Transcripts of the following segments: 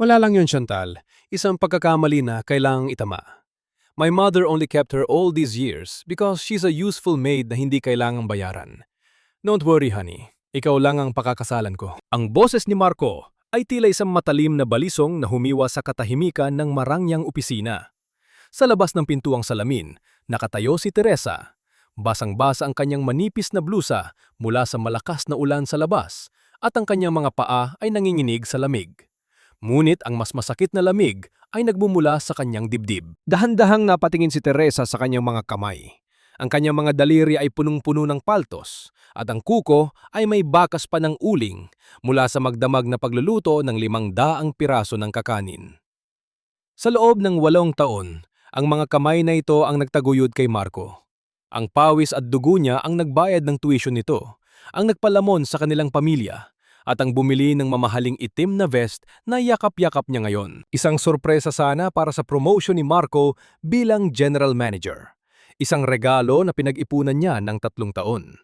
Wala lang yun, Chantal. Isang pagkakamali na kailangang itama. My mother only kept her all these years because she's a useful maid na hindi kailangang bayaran. Don't worry, honey. Ikaw lang ang pakakasalan ko. Ang boses ni Marco ay tila isang matalim na balisong na humiwa sa katahimikan ng marangyang opisina. Sa labas ng pintuang salamin, nakatayo si Teresa. Basang-basa ang kanyang manipis na blusa mula sa malakas na ulan sa labas at ang kanyang mga paa ay nanginginig sa lamig. Ngunit ang mas masakit na lamig ay nagmumula sa kanyang dibdib. Dahan-dahang napatingin si Teresa sa kanyang mga kamay. Ang kanyang mga daliri ay punong-puno ng paltos at ang kuko ay may bakas pa ng uling mula sa magdamag na pagluluto ng 500 piraso ng kakanin. Sa loob ng 8 taon, ang mga kamay na ito ang nagtaguyod kay Marco. Ang pawis at dugo niya ang nagbayad ng tuition nito, ang nagpalamon sa kanilang pamilya, at ang bumili ng mamahaling itim na vest na yakap-yakap niya ngayon. Isang sorpresa sana para sa promotion ni Marco bilang general manager. Isang regalo na pinag-ipunan niya ng 3 taon.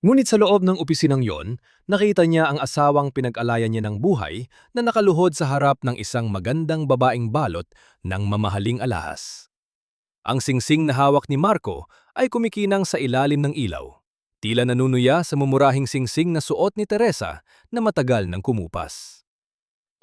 Ngunit sa loob ng opisinang yon, nakita niya ang asawang pinag-alayan niya ng buhay na nakaluhod sa harap ng isang magandang babaeng balot ng mamahaling alahas. Ang singsing na hawak ni Marco ay kumikinang sa ilalim ng ilaw. Tila nanunuya sa mumurahing singsing na suot ni Teresa na matagal nang kumupas.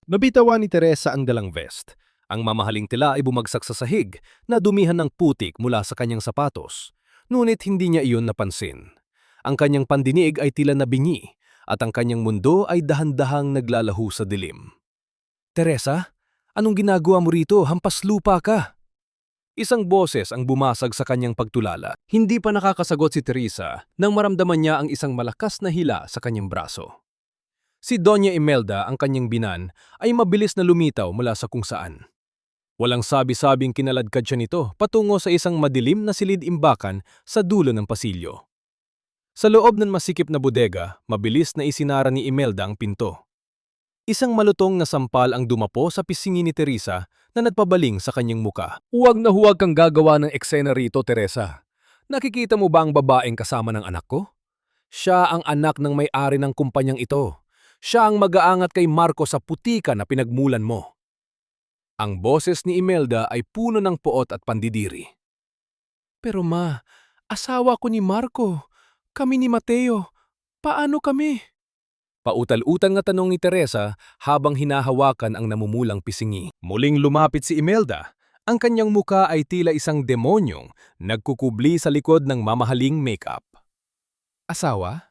Nabitawan ni Teresa ang dalang vest. Ang mamahaling tela ay bumagsak sa sahig na dumihan ng putik mula sa kanyang sapatos. Ngunit hindi niya iyon napansin. Ang kanyang pandinig ay tila nabingi at ang kanyang mundo ay dahan-dahang naglalahu sa dilim. Teresa, anong ginagawa mo rito? Hampas lupa ka! Isang boses ang bumasag sa kanyang pagtulala. Hindi pa nakakasagot si Teresa nang maramdaman niya ang isang malakas na hila sa kanyang braso. Si Doña Imelda, ang kanyang binan, ay mabilis na lumitaw mula sa kung saan. Walang sabi-sabing kinaladkad siya nito patungo sa isang madilim na silid-imbakan sa dulo ng pasilyo. Sa loob ng masikip na bodega, mabilis na isinara ni Imelda ang pinto. Isang malutong na sampal ang dumapo sa pisngi ni Teresa na nagpabaling sa kanyang muka. Huwag na huwag kang gagawa ng eksena rito, Teresa. Nakikita mo ba ang babaeng kasama ng anak ko? Siya ang anak ng may-ari ng kumpanyang ito. Siya ang mag-aangat kay Marco sa putika na pinagmulan mo. Ang boses ni Imelda ay puno ng poot at pandidiri. Pero ma, asawa ko ni Marco. Kami ni Mateo. Paano kami? Pautal-utang na tanong ni Teresa habang hinahawakan ang namumulang pisngi. Muling lumapit si Imelda. Ang kanyang muka ay tila isang demonyong nagkukubli sa likod ng mamahaling makeup. Asawa?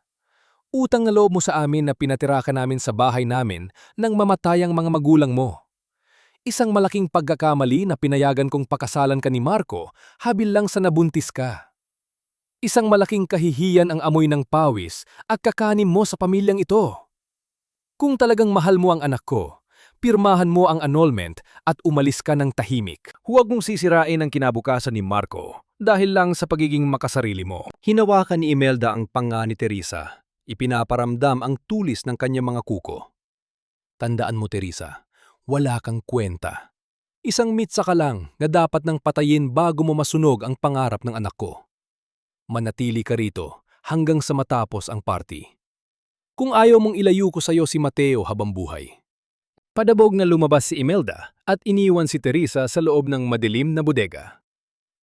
Utang na loob mo sa amin na pinatira ka namin sa bahay namin nang mamatay ang mga magulang mo. Isang malaking pagkakamali na pinayagan kong pakasalan ka ni Marco habil lang sa nabuntis ka. Isang malaking kahihiyan ang amoy ng pawis at kakanin mo sa pamilyang ito. Kung talagang mahal mo ang anak ko, pirmahan mo ang annulment at umalis ka ng tahimik. Huwag mong sisirain ang kinabukasan ni Marco dahil lang sa pagiging makasarili mo. Hinawakan ni Imelda ang panga ni Teresa. Ipinaparamdam ang tulis ng kanyang mga kuko. Tandaan mo, Teresa, wala kang kwenta. Isang mitsa ka lang na dapat nang patayin bago mo masunog ang pangarap ng anak ko. Manatili ka rito hanggang sa matapos ang party. Kung ayaw mong ilayo ko sa iyo si Mateo habang buhay. Padabog na lumabas si Imelda at iniwan si Teresa sa loob ng madilim na bodega.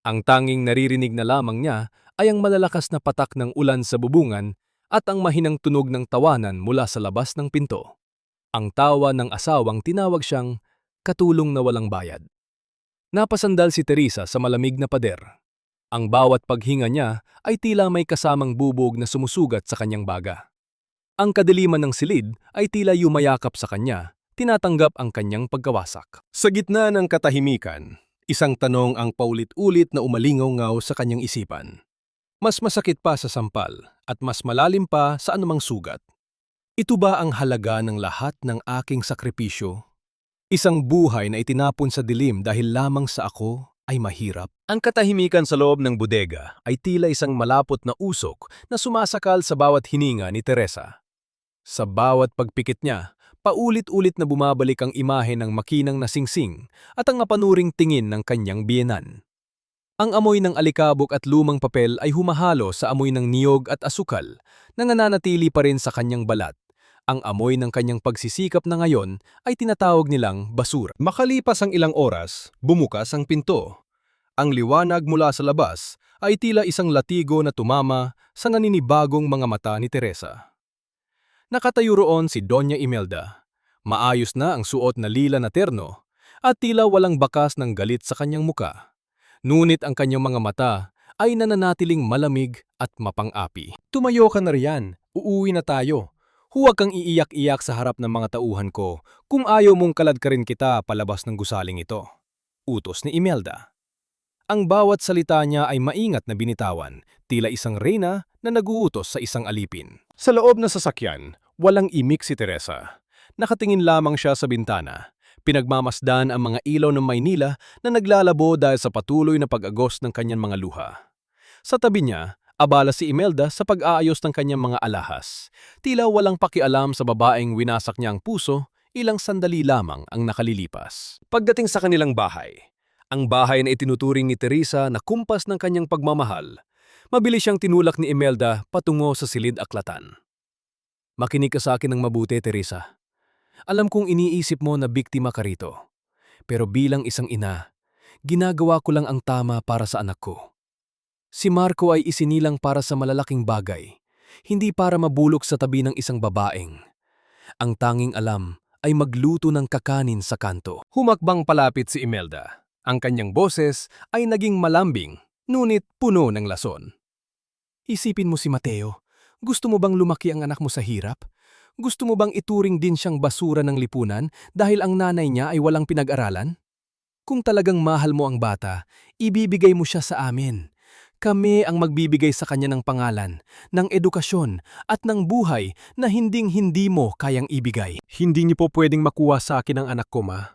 Ang tanging naririnig na lamang niya ay ang malalakas na patak ng ulan sa bubungan at ang mahinang tunog ng tawanan mula sa labas ng pinto. Ang tawa ng asawang tinawag siyang katulong na walang bayad. Napasandal si Teresa sa malamig na pader. Ang bawat paghinga niya ay tila may kasamang bubog na sumusugat sa kanyang baga. Ang kadiliman ng silid ay tila yumayakap sa kanya, tinatanggap ang kanyang pagkawasak. Sa gitna ng katahimikan, isang tanong ang paulit-ulit na umalingaw-ngaw sa kanyang isipan. Mas masakit pa sa sampal at mas malalim pa sa anumang sugat. Ito ba ang halaga ng lahat ng aking sakripisyo? Isang buhay na itinapon sa dilim dahil lamang sa ako ay mahirap. Ang katahimikan sa loob ng bodega ay tila isang malapot na usok na sumasakal sa bawat hininga ni Teresa. Sa bawat pagpikit niya, paulit-ulit na bumabalik ang imahe ng makinang na singsing at ang mapanuring tingin ng kanyang biyenan. Ang amoy ng alikabok at lumang papel ay humahalo sa amoy ng niyog at asukal na nananatili pa rin sa kanyang balat Ang amoy ng kanyang pagsisikap na ngayon ay tinatawag nilang basura. Makalipas ang ilang oras, bumukas ang pinto. Ang liwanag mula sa labas ay tila isang latigo na tumama sa naninibagong mga mata ni Teresa. Nakatayo roon si Doña Imelda. Maayos na ang suot na lila na terno at tila walang bakas ng galit sa kanyang muka. Ngunit ang kanyang mga mata ay nananatiling malamig at mapang-api. Tumayo ka na riyan, uuwi na tayo. Huwag kang iiyak-iyak sa harap ng mga tauhan ko kung ayaw mong kalad ka rin kita palabas ng gusaling ito. Utos ni Imelda. Ang bawat salita niya ay maingat na binitawan, tila isang reyna na naguutos sa isang alipin. Sa loob ng sasakyan, walang imik si Teresa. Nakatingin lamang siya sa bintana. Pinagmamasdan ang mga ilaw ng Maynila na naglalabo dahil sa patuloy na pag-agos ng kanyang mga luha. Sa tabi niya, abala si Imelda sa pag-aayos ng kanyang mga alahas. Tila walang pakialam sa babaeng winasak niya ang puso, ilang sandali lamang ang nakalilipas. Pagdating sa kanilang bahay, ang bahay na itinuturing ni Teresa na kumpas ng kanyang pagmamahal, mabilis siyang tinulak ni Imelda patungo sa silid-aklatan. Makinig ka sa akin ng mabuti, Teresa. Alam kong iniisip mo na biktima ka rito. Pero bilang isang ina, ginagawa ko lang ang tama para sa anak ko. Si Marco ay isinilang para sa malalaking bagay, hindi para mabulok sa tabi ng isang babaeng. Ang tanging alam ay magluto ng kakanin sa kanto. Humakbang palapit si Imelda. Ang kanyang boses ay naging malambing, ngunit puno ng lason. Isipin mo si Mateo. Gusto mo bang lumaki ang anak mo sa hirap? Gusto mo bang ituring din siyang basura ng lipunan dahil ang nanay niya ay walang pinag-aralan? Kung talagang mahal mo ang bata, ibibigay mo siya sa amin. Kami ang magbibigay sa kanya ng pangalan, ng edukasyon at ng buhay na hinding-hindi mo kayang ibigay. Hindi niyo po pwedeng makuha sa akin ang anak ko, ma.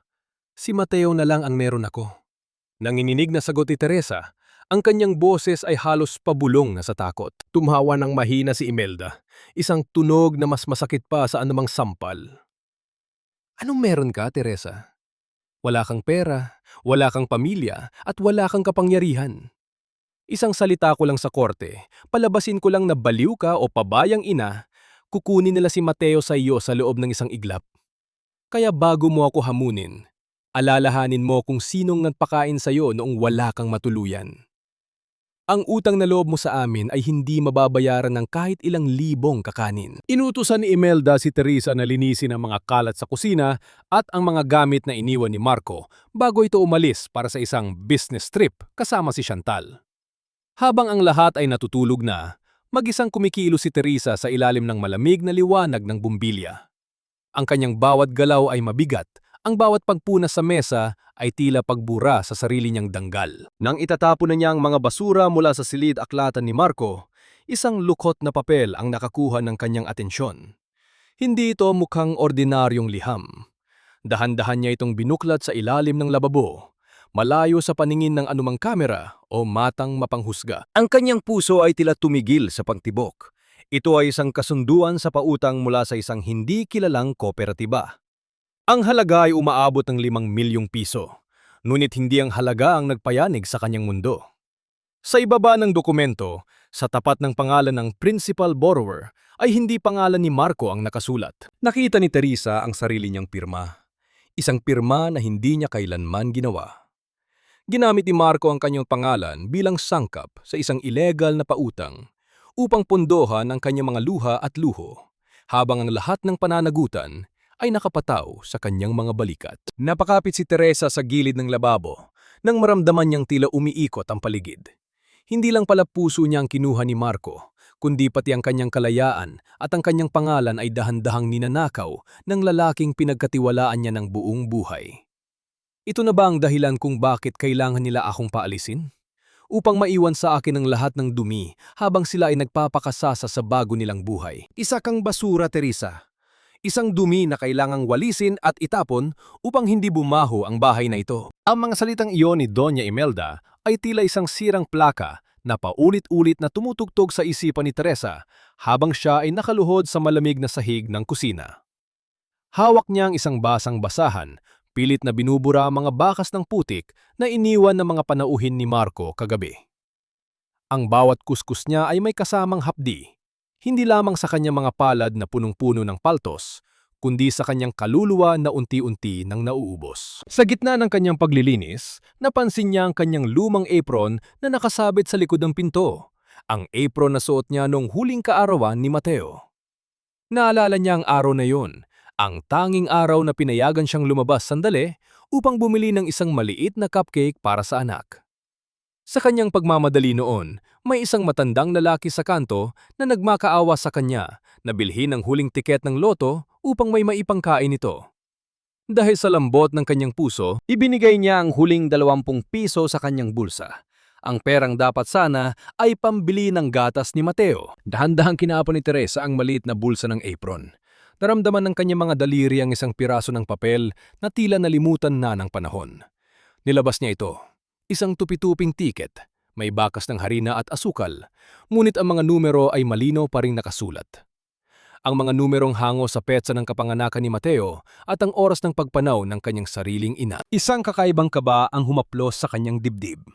Si Mateo na lang ang meron ako. Nanginginig na sagot ni Teresa. Ang kanyang boses ay halos pabulong na sa takot. Tumhawa ng mahina si Imelda, isang tunog na mas masakit pa sa anumang sampal. Anong meron ka, Teresa? Wala kang pera, wala kang pamilya, at wala kang kapangyarihan. Isang salita ko lang sa korte, palabasin ko lang na baliw ka o pabayang ina, kukunin nila si Mateo sa iyo sa loob ng isang iglap. Kaya bago mo ako hamunin, alalahanin mo kung sinong nagpakain sa iyo noong wala kang matuluyan. Ang utang na loob mo sa amin ay hindi mababayaran ng kahit ilang libong kakanin. Inutusan ni Imelda si Teresa na linisin ang mga kalat sa kusina at ang mga gamit na iniwan ni Marco bago ito umalis para sa isang business trip kasama si Chantal. Habang ang lahat ay natutulog na, mag-isang kumikilos si Teresa sa ilalim ng malamig na liwanag ng bumbilya. Ang kanyang bawat galaw ay mabigat, ang bawat pagpunas sa mesa ay tila pagbura sa sarili niyang danggal. Nang itatapon na niya ang mga basura mula sa silid-aklatan ni Marco, isang lukot na papel ang nakakuha ng kanyang atensyon. Hindi ito mukhang ordinaryong liham. Dahan-dahan niya itong binuklat sa ilalim ng lababo, malayo sa paningin ng anumang kamera o matang mapanghusga. Ang kanyang puso ay tila tumigil sa pagtibok. Ito ay isang kasunduan sa pautang mula sa isang hindi kilalang kooperatiba. Ang halaga ay umaabot ng 5 milyong piso, ngunit hindi ang halaga ang nagpayanig sa kanyang mundo. Sa ibaba ng dokumento, sa tapat ng pangalan ng principal borrower, ay hindi pangalan ni Marco ang nakasulat. Nakita ni Teresa ang sarili niyang pirma. Isang pirma na hindi niya kailanman ginawa. Ginamit ni Marco ang kanyang pangalan bilang sangkap sa isang ilegal na pautang upang pondohan ang kanyang mga luha at luho, habang ang lahat ng pananagutan ay nakapataw sa kanyang mga balikat. Napakapit si Teresa sa gilid ng lababo nang maramdaman niyang tila umiikot ang paligid. Hindi lang pala puso niya ang kinuha ni Marco, kundi pati ang kanyang kalayaan at ang kanyang pangalan ay dahan-dahang ninanakaw ng lalaking pinagkatiwalaan niya ng buong buhay. Ito na ba ang dahilan kung bakit kailangan nila akong paalisin? Upang maiwan sa akin ang lahat ng dumi habang sila ay nagpapakasasa sa bago nilang buhay. Isa kang basura, Teresa. Isang dumi na kailangang walisin at itapon upang hindi bumaho ang bahay na ito. Ang mga salitang iyon ni Doña Imelda ay tila isang sirang plaka na paulit-ulit na tumutugtog sa isipan ni Teresa habang siya ay nakaluhod sa malamig na sahig ng kusina. Hawak niya ang isang basang basahan, pilit na binubura ang mga bakas ng putik na iniwan ng mga panauhin ni Marco kagabi. Ang bawat kuskus niya ay may kasamang hapdi, Hindi lamang sa kanyang mga palad na punong-puno ng paltos, kundi sa kanyang kaluluwa na unti-unti nang nauubos. Sa gitna ng kanyang paglilinis, napansin niya ang kanyang lumang apron na nakasabit sa likod ng pinto. Ang apron na suot niya noong huling kaarawan ni Mateo. Naalala niya ang araw na yun, ang tanging araw na pinayagan siyang lumabas sandali upang bumili ng isang maliit na cupcake para sa anak. Sa kanyang pagmamadali noon, may isang matandang lalaki sa kanto na nagmakaawa sa kanya na bilhin ang huling tiket ng loto upang may maipangkain ito. Dahil sa lambot ng kanyang puso, ibinigay niya ang huling 20 piso sa kanyang bulsa. Ang perang dapat sana ay pambili ng gatas ni Mateo. Dahan-dahang kinapon ni Teresa ang maliit na bulsa ng apron. Naramdaman ng kanyang mga daliri ang isang piraso ng papel na tila nalimutan na ng panahon. Nilabas niya ito. Isang tupi-tuping tiket, may bakas ng harina at asukal, ngunit ang mga numero ay malinaw pa ring nakasulat. Ang mga numerong hango sa petsa ng kapanganakan ni Mateo at ang oras ng pagpanaw ng kanyang sariling ina. Isang kakaibang kaba ang humaplos sa kanyang dibdib.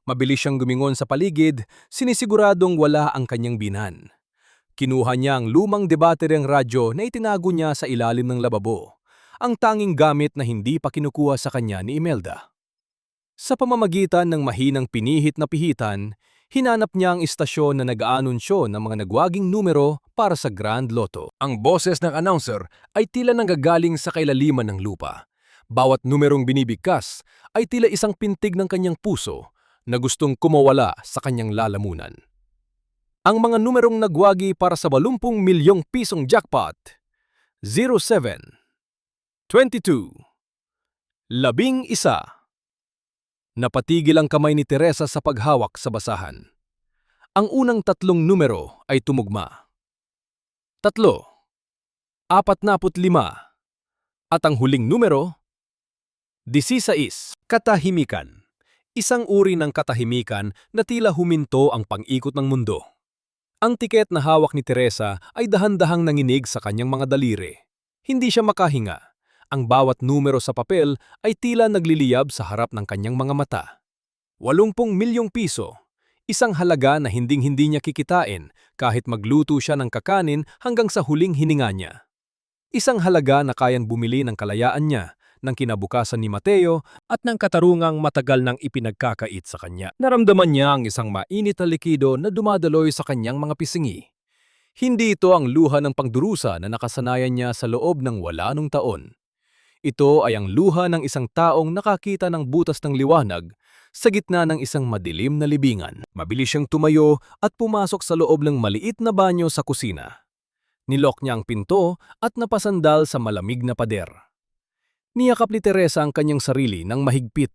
Mabilis siyang gumingon sa paligid, sinisiguradong wala ang kanyang binan. Kinuha niya ang lumang debateryang radyo na itinago niya sa ilalim ng lababo, ang tanging gamit na hindi pa kinukuha sa kanya ni Imelda. Sa pamamagitan ng mahinang pinihit na pihitan, hinanap niya ang istasyon na nag-aanunsyo ng mga nagwaging numero para sa Grand Lotto. Ang boses ng announcer ay tila nanggagaling sa kailaliman ng lupa. Bawat numerong binibigkas ay tila isang pintig ng kanyang puso na gustong kumawala sa kanyang lalamunan. Ang mga numerong nagwagi para sa 80 milyong pisong jackpot: 07, 22, 11. Napatigil ang kamay ni Teresa sa paghawak sa basahan. Ang unang 3 numero ay tumugma. 3, 45, at ang huling numero, 16. Katahimikan. Isang uri ng katahimikan na tila huminto ang pang-ikot ng mundo. Ang tiket na hawak ni Teresa ay dahan-dahang nanginig sa kanyang mga daliri. Hindi siya makahinga. Ang bawat numero sa papel ay tila nagliliyab sa harap ng kanyang mga mata. 80 milyong piso, isang halaga na hinding-hindi niya kikitain kahit magluto siya ng kakanin hanggang sa huling hininga niya. Isang halaga na kayang bumili ng kalayaan niya, ng kinabukasan ni Mateo at ng katarungang matagal nang ipinagkakait sa kanya. Naramdaman niya ang isang mainit na likido na dumadaloy sa kanyang mga pisingi. Hindi ito ang luha ng pangdurusa na nakasanayan niya sa loob ng wala nung taon. Ito ay ang luha ng isang taong nakakita ng butas ng liwanag sa gitna ng isang madilim na libingan. Mabilis siyang tumayo at pumasok sa loob ng maliit na banyo sa kusina. Nilok niya ang pinto at napasandal sa malamig na pader. Niyakap ni Teresa ang kanyang sarili ng mahigpit.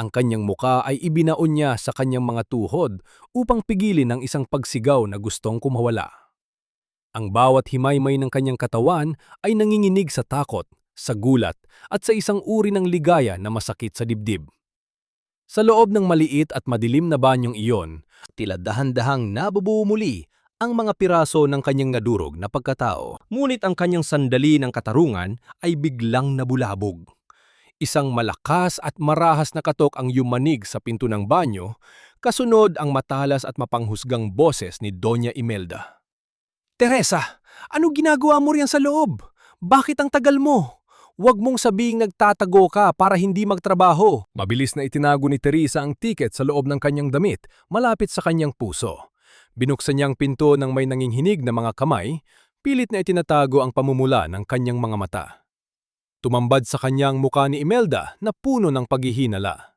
Ang kanyang muka ay ibinaon niya sa kanyang mga tuhod upang pigilin ang isang pagsigaw na gustong kumawala. Ang bawat himaymay ng kanyang katawan ay nanginginig sa takot, sa gulat, at sa isang uri ng ligaya na masakit sa dibdib. Sa loob ng maliit at madilim na banyong iyon, tila dahan-dahang nabubuo muli ang mga piraso ng kanyang nadurog na pagkatao. Ngunit ang kanyang sandali ng katarungan ay biglang nabulabog. Isang malakas at marahas na katok ang yumanig sa pinto ng banyo, kasunod ang matalas at mapanghusgang boses ni Doña Imelda. "Teresa, ano ginagawa mo riyan sa loob? Bakit ang tagal mo? Huwag mong sabihing nagtatago ka para hindi magtrabaho." Mabilis na itinago ni Teresa ang tiket sa loob ng kanyang damit, malapit sa kanyang puso. Binuksan niya ang pinto ng may nanginghinig na mga kamay, pilit na itinatago ang pamumula ng kanyang mga mata. Tumambad sa kanyang muka ni Imelda na puno ng paghihinala.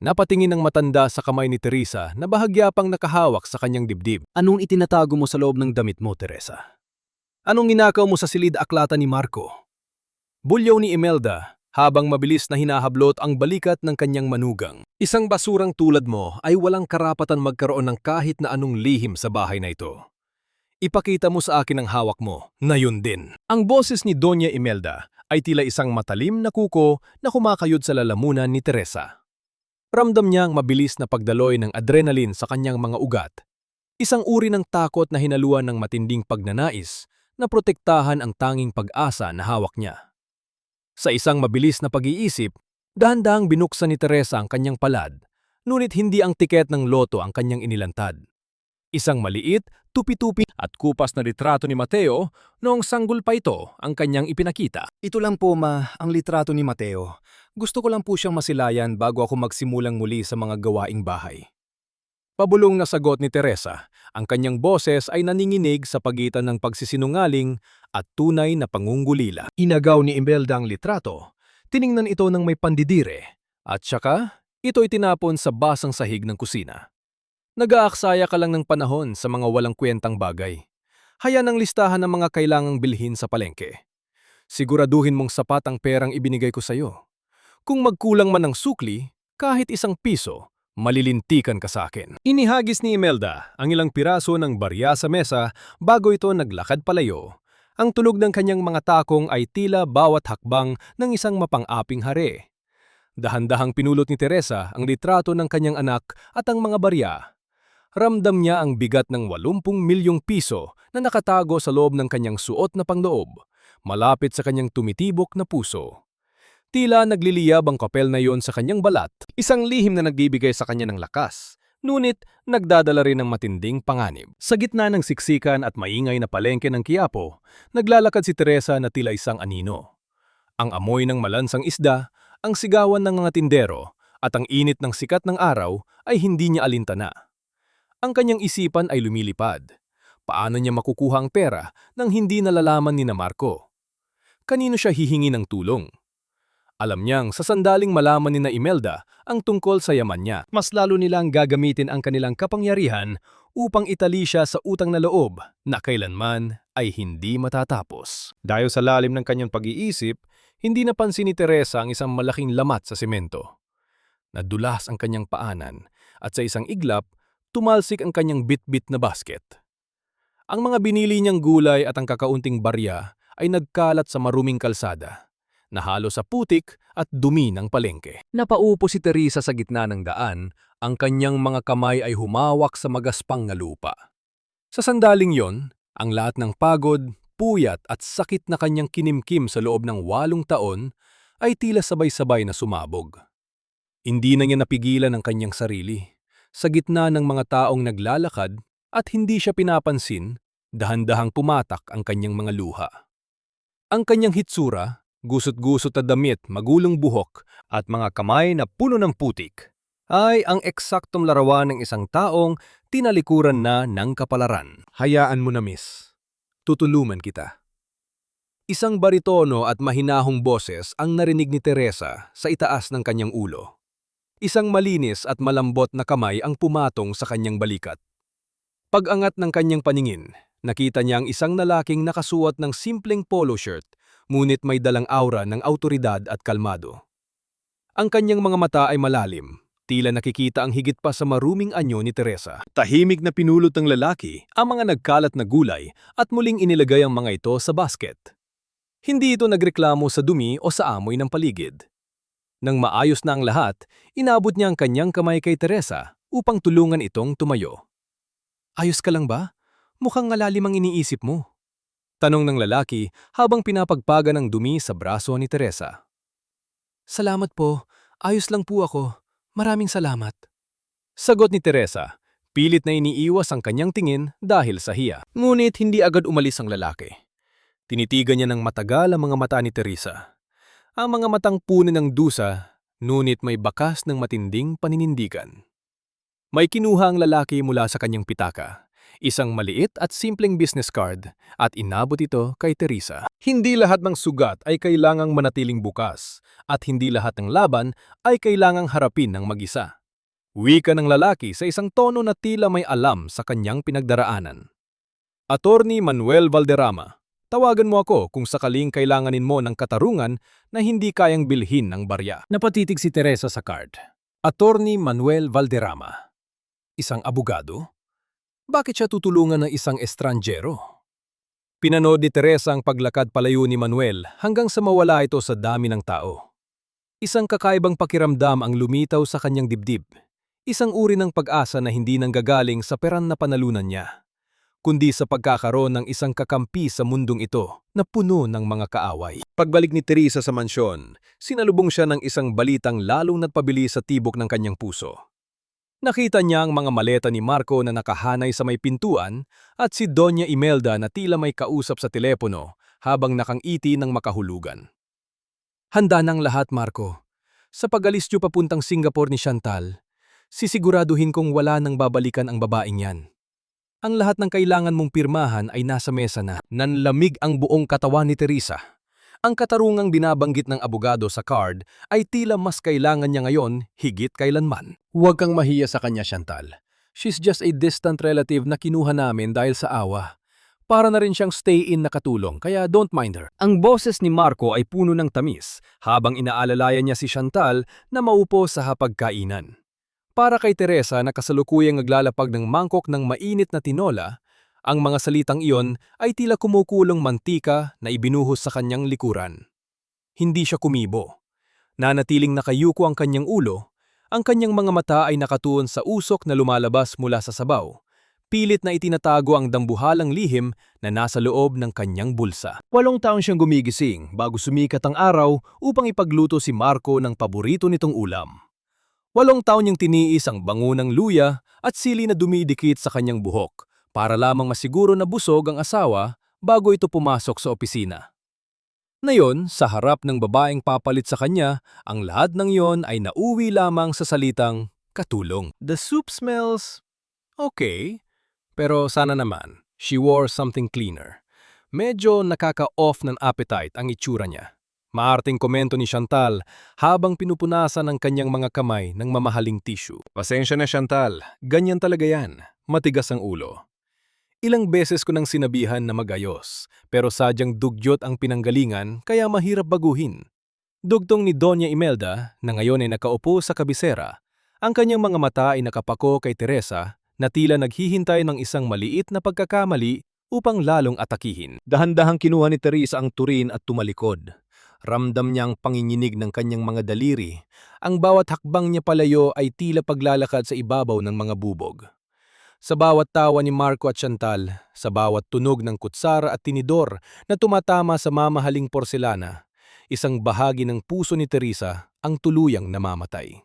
Napatingin ng matanda sa kamay ni Teresa na bahagya pang nakahawak sa kanyang dibdib. "Anong itinatago mo sa loob ng damit mo, Teresa? Anong ninakaw mo sa silid aklata ni Marco?" Bulyaw ni Imelda habang mabilis na hinahablot ang balikat ng kanyang manugang. "Isang basurang tulad mo ay walang karapatan magkaroon ng kahit na anong lihim sa bahay na ito. Ipakita mo sa akin ang hawak mo, na yun din." Ang boses ni Doña Imelda ay tila isang matalim na kuko na kumakayod sa lalamunan ni Teresa. Ramdam niya ang mabilis na pagdaloy ng adrenaline sa kanyang mga ugat. Isang uri ng takot na hinaluan ng matinding pagnanais na protektahan ang tanging pag-asa na hawak niya. Sa isang mabilis na pag-iisip, dahan-dahang binuksan ni Teresa ang kanyang palad, ngunit hindi ang tiket ng loto ang kanyang inilantad. Isang maliit, tupi-tupi at kupas na litrato ni Mateo noong sanggol pa ito ang kanyang ipinakita. Ito lang po ang litrato ni Mateo. Gusto ko lang po siyang masilayan bago ako magsimulang muli sa mga gawaing bahay. Pabulong na sagot ni Teresa, ang kanyang boses ay naninginig sa pagitan ng pagsisinungaling at tunay na pangungulila. Inagaw ni Imelda ang litrato, tiningnan ito ng may pandidire, at saka ito itinapon sa basang sahig ng kusina. Nag-aaksaya ka lang ng panahon sa mga walang kwentang bagay. Hayaan ang listahan ng mga kailangang bilhin sa palengke. Siguraduhin mong sapat ang perang ibinigay ko sa'yo. Kung magkulang man ng sukli, kahit ₱1, malilintikan ka sa akin. Inihagis ni Imelda ang ilang piraso ng barya sa mesa bago ito naglakad palayo. Ang tulog ng kanyang mga takong ay tila bawat hakbang ng isang mapang-aping hari. Dahan-dahang pinulot ni Teresa ang litrato ng kanyang anak at ang mga barya. Ramdam niya ang bigat ng ₱80 milyong na nakatago sa loob ng kanyang suot na pangloob, malapit sa kanyang tumitibok na puso. Tila nagliliyab ang papel na iyon sa kanyang balat, isang lihim na nagbibigay sa kanya ng lakas, ngunit nagdadala rin ng matinding panganib. Sa gitna ng siksikan at maingay na palengke ng Quiapo, naglalakad si Teresa na tila isang anino. Ang amoy ng malansang isda, ang sigawan ng mga tindero, at ang init ng sikat ng araw ay hindi niya alintana. Ang kanyang isipan ay lumilipad. Paano niya makukuha ang pera nang hindi nalalaman ni Marco? Kanino siya hihingi ng tulong? Alam niyang sa sandaling malaman ni Imelda ang tungkol sa yaman niya, mas lalo nilang gagamitin ang kanilang kapangyarihan upang itali siya sa utang na loob na kailanman ay hindi matatapos. Dahil sa lalim ng kanyang pag-iisip, hindi napansin ni Teresa ang isang malaking lamat sa semento. Nadulas ang kanyang paanan at sa isang iglap, tumalsik ang kanyang bit-bit na basket. Ang mga binili niyang gulay at ang kakaunting barya ay nagkalat sa maruming kalsada, nahalo sa putik at dumi ng palengke. Napaupo si Teresa sa gitna ng daan, ang kanyang mga kamay ay humawak sa magaspang na lupa. Sa sandaling yon, ang lahat ng pagod, puyat at sakit na kanyang kinimkim sa loob ng 8 taon ay tila sabay-sabay na sumabog. Hindi na niya napigilan ang kanyang sarili. Sa gitna ng mga taong naglalakad at hindi siya pinapansin, dahan-dahang pumatak ang kanyang mga luha. Ang kanyang hitsura, gusot-gusot na damit, magulong buhok at mga kamay na puno ng putik, ay ang eksaktong larawan ng isang taong tinalikuran na ng kapalaran. Hayaan mo na, miss. Tutulungan kita. Isang baritono at mahinahong boses ang narinig ni Teresa sa itaas ng kanyang ulo. Isang malinis at malambot na kamay ang pumatong sa kanyang balikat. Pag-angat ng kanyang paningin, nakita niya ang isang lalaking nakasuot ng simpleng polo shirt, ngunit may dalang aura ng awtoridad at kalmado. Ang kanyang mga mata ay malalim, tila nakikita ang higit pa sa maruming anyo ni Teresa. Tahimik na pinulot ng lalaki ang mga nagkalat na gulay at muling inilagay ang mga ito sa basket. Hindi ito nagreklamo sa dumi o sa amoy ng paligid. Nang maayos na ang lahat, inabot niya ang kanyang kamay kay Teresa upang tulungan itong tumayo. Ayos ka lang ba? Mukhang malalim ang iniisip mo. Tanong ng lalaki habang pinapagpaga ng dumi sa braso ni Teresa. Salamat po. Ayos lang po ako. Maraming salamat. Sagot ni Teresa, pilit na iniiwas ang kanyang tingin dahil sa hiya. Ngunit hindi agad umalis ang lalaki. Tinitigan niya ng matagal ang mga mata ni Teresa. Ang mga matang puno ng dusa, ngunit may bakas ng matinding paninindigan. May kinuha ang lalaki mula sa kanyang pitaka, isang maliit at simpleng business card, at inabot ito kay Teresa. Hindi lahat ng sugat ay kailangang manatiling bukas, at hindi lahat ng laban ay kailangang harapin ng mag-isa. Wika ng lalaki sa isang tono na tila may alam sa kanyang pinagdaraanan. Attorney Manuel Valderrama, tawagan mo ako kung sakaling kailanganin mo ng katarungan na hindi kayang bilhin ng barya. Napatitig si Teresa sa card. Attorney Manuel Valderrama. Isang abogado? Bakit siya tutulungan ng isang estranjero? Pinanood ni Teresa ang paglakad palayo ni Manuel hanggang sa mawala ito sa dami ng tao. Isang kakaibang pakiramdam ang lumitaw sa kanyang dibdib. Isang uri ng pag-asa na hindi nanggagaling sa peran na panalunan niya, kundi sa pagkakaroon ng isang kakampi sa mundong ito na puno ng mga kaaway. Pagbalik ni Teresa sa mansyon, sinalubong siya ng isang balitang lalong nagpabili sa tibok ng kanyang puso. Nakita niya ang mga maleta ni Marco na nakahanay sa may pintuan at si Doña Imelda na tila may kausap sa telepono habang nakangiti ng makahulugan. Handa ng lahat, Marco. Sa pag-alis niyo papuntang Singapore ni Chantal, sisiguraduhin kong wala nang babalikan ang babaeng yan. Ang lahat ng kailangan mong pirmahan ay nasa mesa na. Nanlamig ang buong katawan ni Teresa. Ang katarungang binabanggit ng abogado sa card ay tila mas kailangan niya ngayon higit kailanman. Huwag kang mahiya sa kanya, Chantal. She's just a distant relative na kinuha namin dahil sa awa. Para na rin siyang stay-in na katulong, kaya don't mind her. Ang boses ni Marco ay puno ng tamis habang inaalalayan niya si Chantal na maupo sa hapagkainan. Para kay Teresa na kasalukuyang naglalapag ng mangkok ng mainit na tinola, ang mga salitang iyon ay tila kumukulong mantika na ibinuhos sa kanyang likuran. Hindi siya kumibo. Nanatiling nakayuko ang kanyang ulo, ang kanyang mga mata ay nakatuon sa usok na lumalabas mula sa sabaw. Pilit na itinatago ang dambuhalang lihim na nasa loob ng kanyang bulsa. 8 taon siyang gumigising bago sumikat ang araw upang ipagluto si Marco ng paborito nitong ulam. 8 taon niyang tiniis ang bango ng luya at sili na dumidikit sa kanyang buhok para lamang masiguro na busog ang asawa bago ito pumasok sa opisina. Ngayon, sa harap ng babaeng papalit sa kanya, ang lahat ng iyon ay nauwi lamang sa salitang katulong. The soup smells Okay, pero sana naman, she wore something cleaner. Medyo nakaka-off ng appetite ang itsura niya. Maarting komento ni Chantal habang pinupunasan ng kanyang mga kamay ng mamahaling tissue. Pasensya na Chantal, ganyan talaga yan. Matigas ang ulo. Ilang beses ko nang sinabihan na magayos, pero sadyang dugyot ang pinanggalingan kaya mahirap baguhin. Dugtong ni Doña Imelda na ngayon ay nakaupo sa kabisera. Ang kanyang mga mata ay nakapako kay Teresa na tila naghihintay ng isang maliit na pagkakamali upang lalong atakihin. Dahan-dahang kinuha ni Teresa ang turin at tumalikod. Ramdam niya ang panginginig ng kanyang mga daliri. Ang bawat hakbang niya palayo ay tila paglalakad sa ibabaw ng mga bubog. Sa bawat tawa ni Marco at Chantal, sa bawat tunog ng kutsara at tinidor na tumatama sa mamahaling porselana, isang bahagi ng puso ni Teresa ang tuluyang namamatay.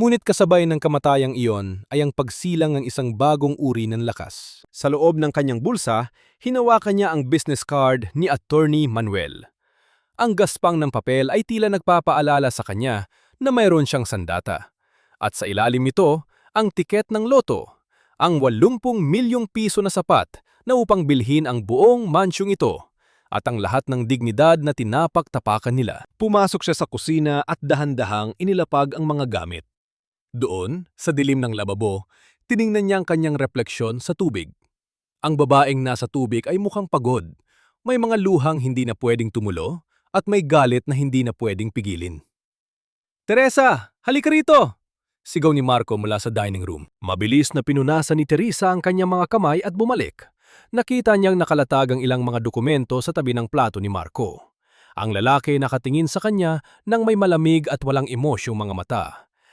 Ngunit kasabay ng kamatayang iyon ay ang pagsilang ng isang bagong uri ng lakas. Sa loob ng kanyang bulsa, hinawakan niya ang business card ni Attorney Manuel. Ang gaspang ng papel ay tila nagpapaalala sa kanya na mayroon siyang sandata. At sa ilalim nito, ang tiket ng loto, ang 80 milyong piso na sapat na upang bilhin ang buong mansyong ito at ang lahat ng dignidad na tinapak-tapakan nila. Pumasok siya sa kusina at dahan-dahang inilapag ang mga gamit. Doon, sa dilim ng lababo, tiningnan niya ang kanyang refleksyon sa tubig. Ang babaeng nasa tubig ay mukhang pagod. May mga luhang hindi na pwedeng tumulo at may galit na hindi na pwedeng pigilin. "Teresa, halika rito!" Sigaw ni Marco mula sa dining room. Mabilis na pinunasan ni Teresa ang kanyang mga kamay at bumalik. Nakita niyang nakalatag ang ilang mga dokumento sa tabi ng plato ni Marco. Ang lalaki nakatingin sa kanya nang may malamig at walang emosyong mga mata.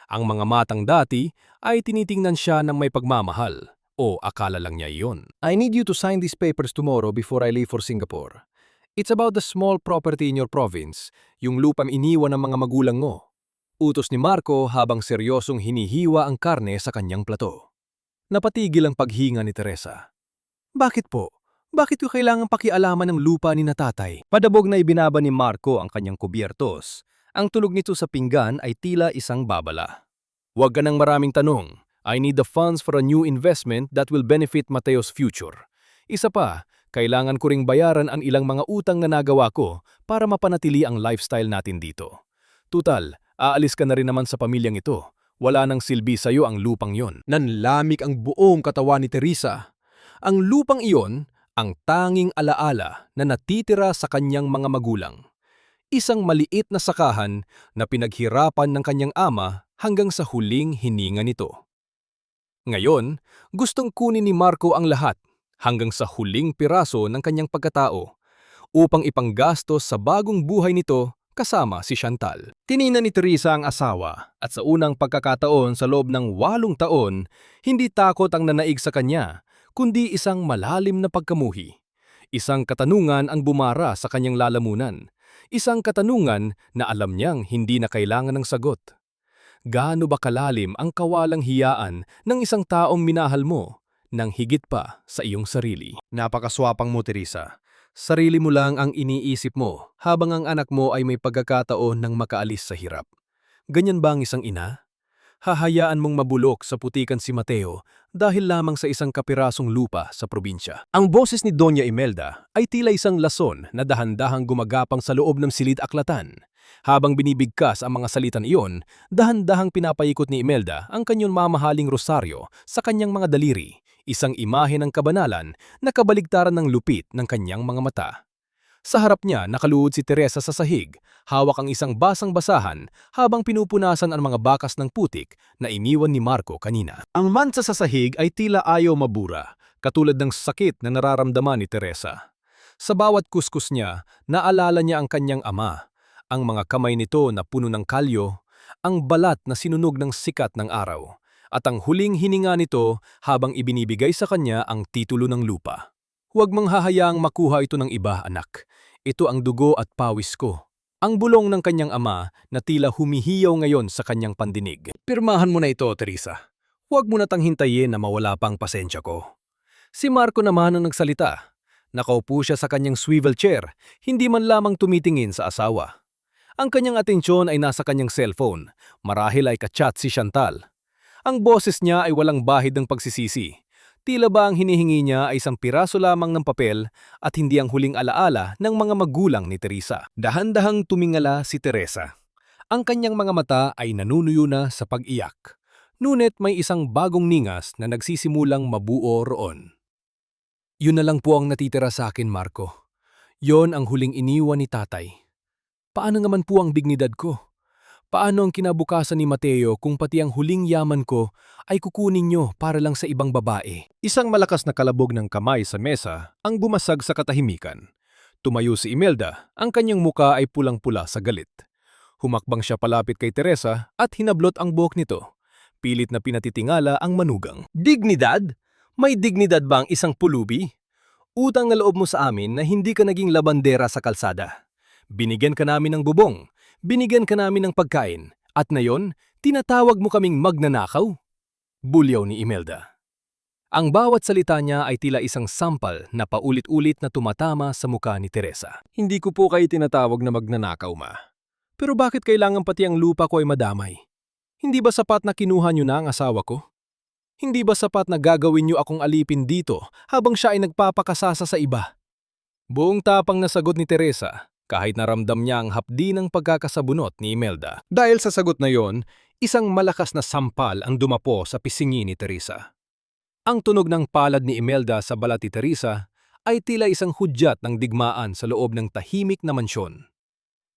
Ang mga matang dati ay tinitingnan siya ng may pagmamahal. O akala lang niya iyon. I need you to sign these papers tomorrow before I leave for Singapore. It's about the small property in your province, yung lupang iniwan ng mga magulang mo. Utos ni Marco habang seryosong hinihiwa ang karne sa kanyang plato. Napatigil ang paghinga ni Teresa. "Bakit po? Bakit ko kailangang pakialaman ng lupa ni natatay?" Padabog na ibinaba ni Marco ang kanyang kubyertos. Ang tunog nito sa pinggan ay tila isang babala. "Huwag ka ng maraming tanong. I need the funds for a new investment that will benefit Mateo's future. Isa pa, kailangan ko ring bayaran ang ilang mga utang na nagawa ko para mapanatili ang lifestyle natin dito. Tutal, aalis ka na rin naman sa pamilyang ito. Wala nang silbi sa'yo ang lupang yon." Nanlamig ang buong katawan ni Teresa. Ang lupang iyon, ang tanging alaala na natitira sa kanyang mga magulang. Isang maliit na sakahan na pinaghirapan ng kanyang ama hanggang sa huling hininga nito. Ngayon, gustong kunin ni Marco ang lahat hanggang sa huling piraso ng kanyang pagkatao upang ipanggastos sa bagong buhay nito kasama si Chantal. Tiningnan ni Teresa ang asawa at sa unang pagkakataon sa loob ng 8 taon, hindi takot ang nanaig sa kanya, kundi isang malalim na pagkamuhi. Isang katanungan ang bumara sa kanyang lalamunan. Isang katanungan na alam niyang hindi na kailangan ng sagot. Gaano ba kalalim ang kawalang hiyaan ng isang taong minahal mo nang higit pa sa iyong sarili? Napakaswapang mo, Teresa. Sarili mo lang ang iniisip mo habang ang anak mo ay may pagkakataon ng makaalis sa hirap. Ganyan ba ang isang ina? Hahayaan mong mabulok sa putikan si Mateo dahil lamang sa isang kapirasong lupa sa probinsya. Ang boses ni Doña Imelda ay tila isang lason na dahan-dahang gumagapang sa loob ng silid-aklatan. Habang binibigkas ang mga salitan iyon, dahan-dahang pinapaikot ni Imelda ang kanyang mamahaling rosaryo sa kanyang mga daliri, isang imahe ng kabanalan na kabaligtaran ng lupit ng kanyang mga mata. Sa harap niya nakaluhod si Teresa sa sahig, hawak ang isang basang basahan habang pinupunasan ang mga bakas ng putik na iniwan ni Marco kanina. Ang mansa sa sahig ay tila ayaw mabura, katulad ng sakit na nararamdaman ni Teresa. Sa bawat kuskus niya, naalala niya ang kanyang ama, ang mga kamay nito na puno ng kalyo, ang balat na sinunog ng sikat ng araw, at ang huling hininga nito habang ibinibigay sa kanya ang titulo ng lupa. Huwag mong hahayaang makuha ito ng iba, anak. Ito ang dugo at pawis ko. Ang bulong ng kanyang ama na tila humihiyaw ngayon sa kanyang pandinig. Pirmahan mo na ito, Teresa. Huwag mo na tang hintayin na mawala pang pasensya ko. Si Marco naman ang nagsalita. Nakaupo siya sa kanyang swivel chair, hindi man lamang tumitingin sa asawa. Ang kanyang atensyon ay nasa kanyang cellphone. Marahil ay kachat si Chantal. Ang boses niya ay walang bahid ng pagsisisi. Tila ba ang hinihingi niya ay isang piraso lamang ng papel at hindi ang huling alaala ng mga magulang ni Teresa. Dahan-dahang tumingala si Teresa. Ang kanyang mga mata ay nanunuyo na sa pag-iyak. Ngunit may isang bagong ningas na nagsisimulang mabuo roon. Yun na lang po ang natitira sa akin, Marco. Yon ang huling iniwan ni tatay. Paano naman po ang dignidad ko? Paano ang kinabukasan ni Mateo kung pati ang huling yaman ko ay kukunin nyo para lang sa ibang babae? Isang malakas na kalabog ng kamay sa mesa ang bumasag sa katahimikan. Tumayo si Imelda, ang kanyang muka ay pulang-pula sa galit. Humakbang siya palapit kay Teresa at hinablot ang buhok nito. Pilit na pinatitingala ang manugang. Dignidad? May dignidad ba ang isang pulubi? Utang na loob mo sa amin na hindi ka naging labandera sa kalsada. Binigyan ka namin ng bubong. Binigyan ka namin ng pagkain, at ngayon, tinatawag mo kaming magnanakaw? Bulyaw ni Imelda. Ang bawat salita niya ay tila isang sampal na paulit-ulit na tumatama sa muka ni Teresa. Hindi ko po kayo tinatawag na magnanakaw, ma. Pero bakit kailangan pati ang lupa ko ay madamay? Hindi ba sapat na kinuha niyo na ang asawa ko? Hindi ba sapat na gagawin niyo akong alipin dito habang siya ay nagpapakasasa sa iba? Buong tapang na sagot ni Teresa. Kahit naramdam niya ang hapdi ng pagkakasabunot ni Imelda. Dahil sa sagot na yon, isang malakas na sampal ang dumapo sa pisingi ni Teresa. Ang tunog ng palad ni Imelda sa balat ni Teresa ay tila isang hudyat ng digmaan sa loob ng tahimik na mansyon.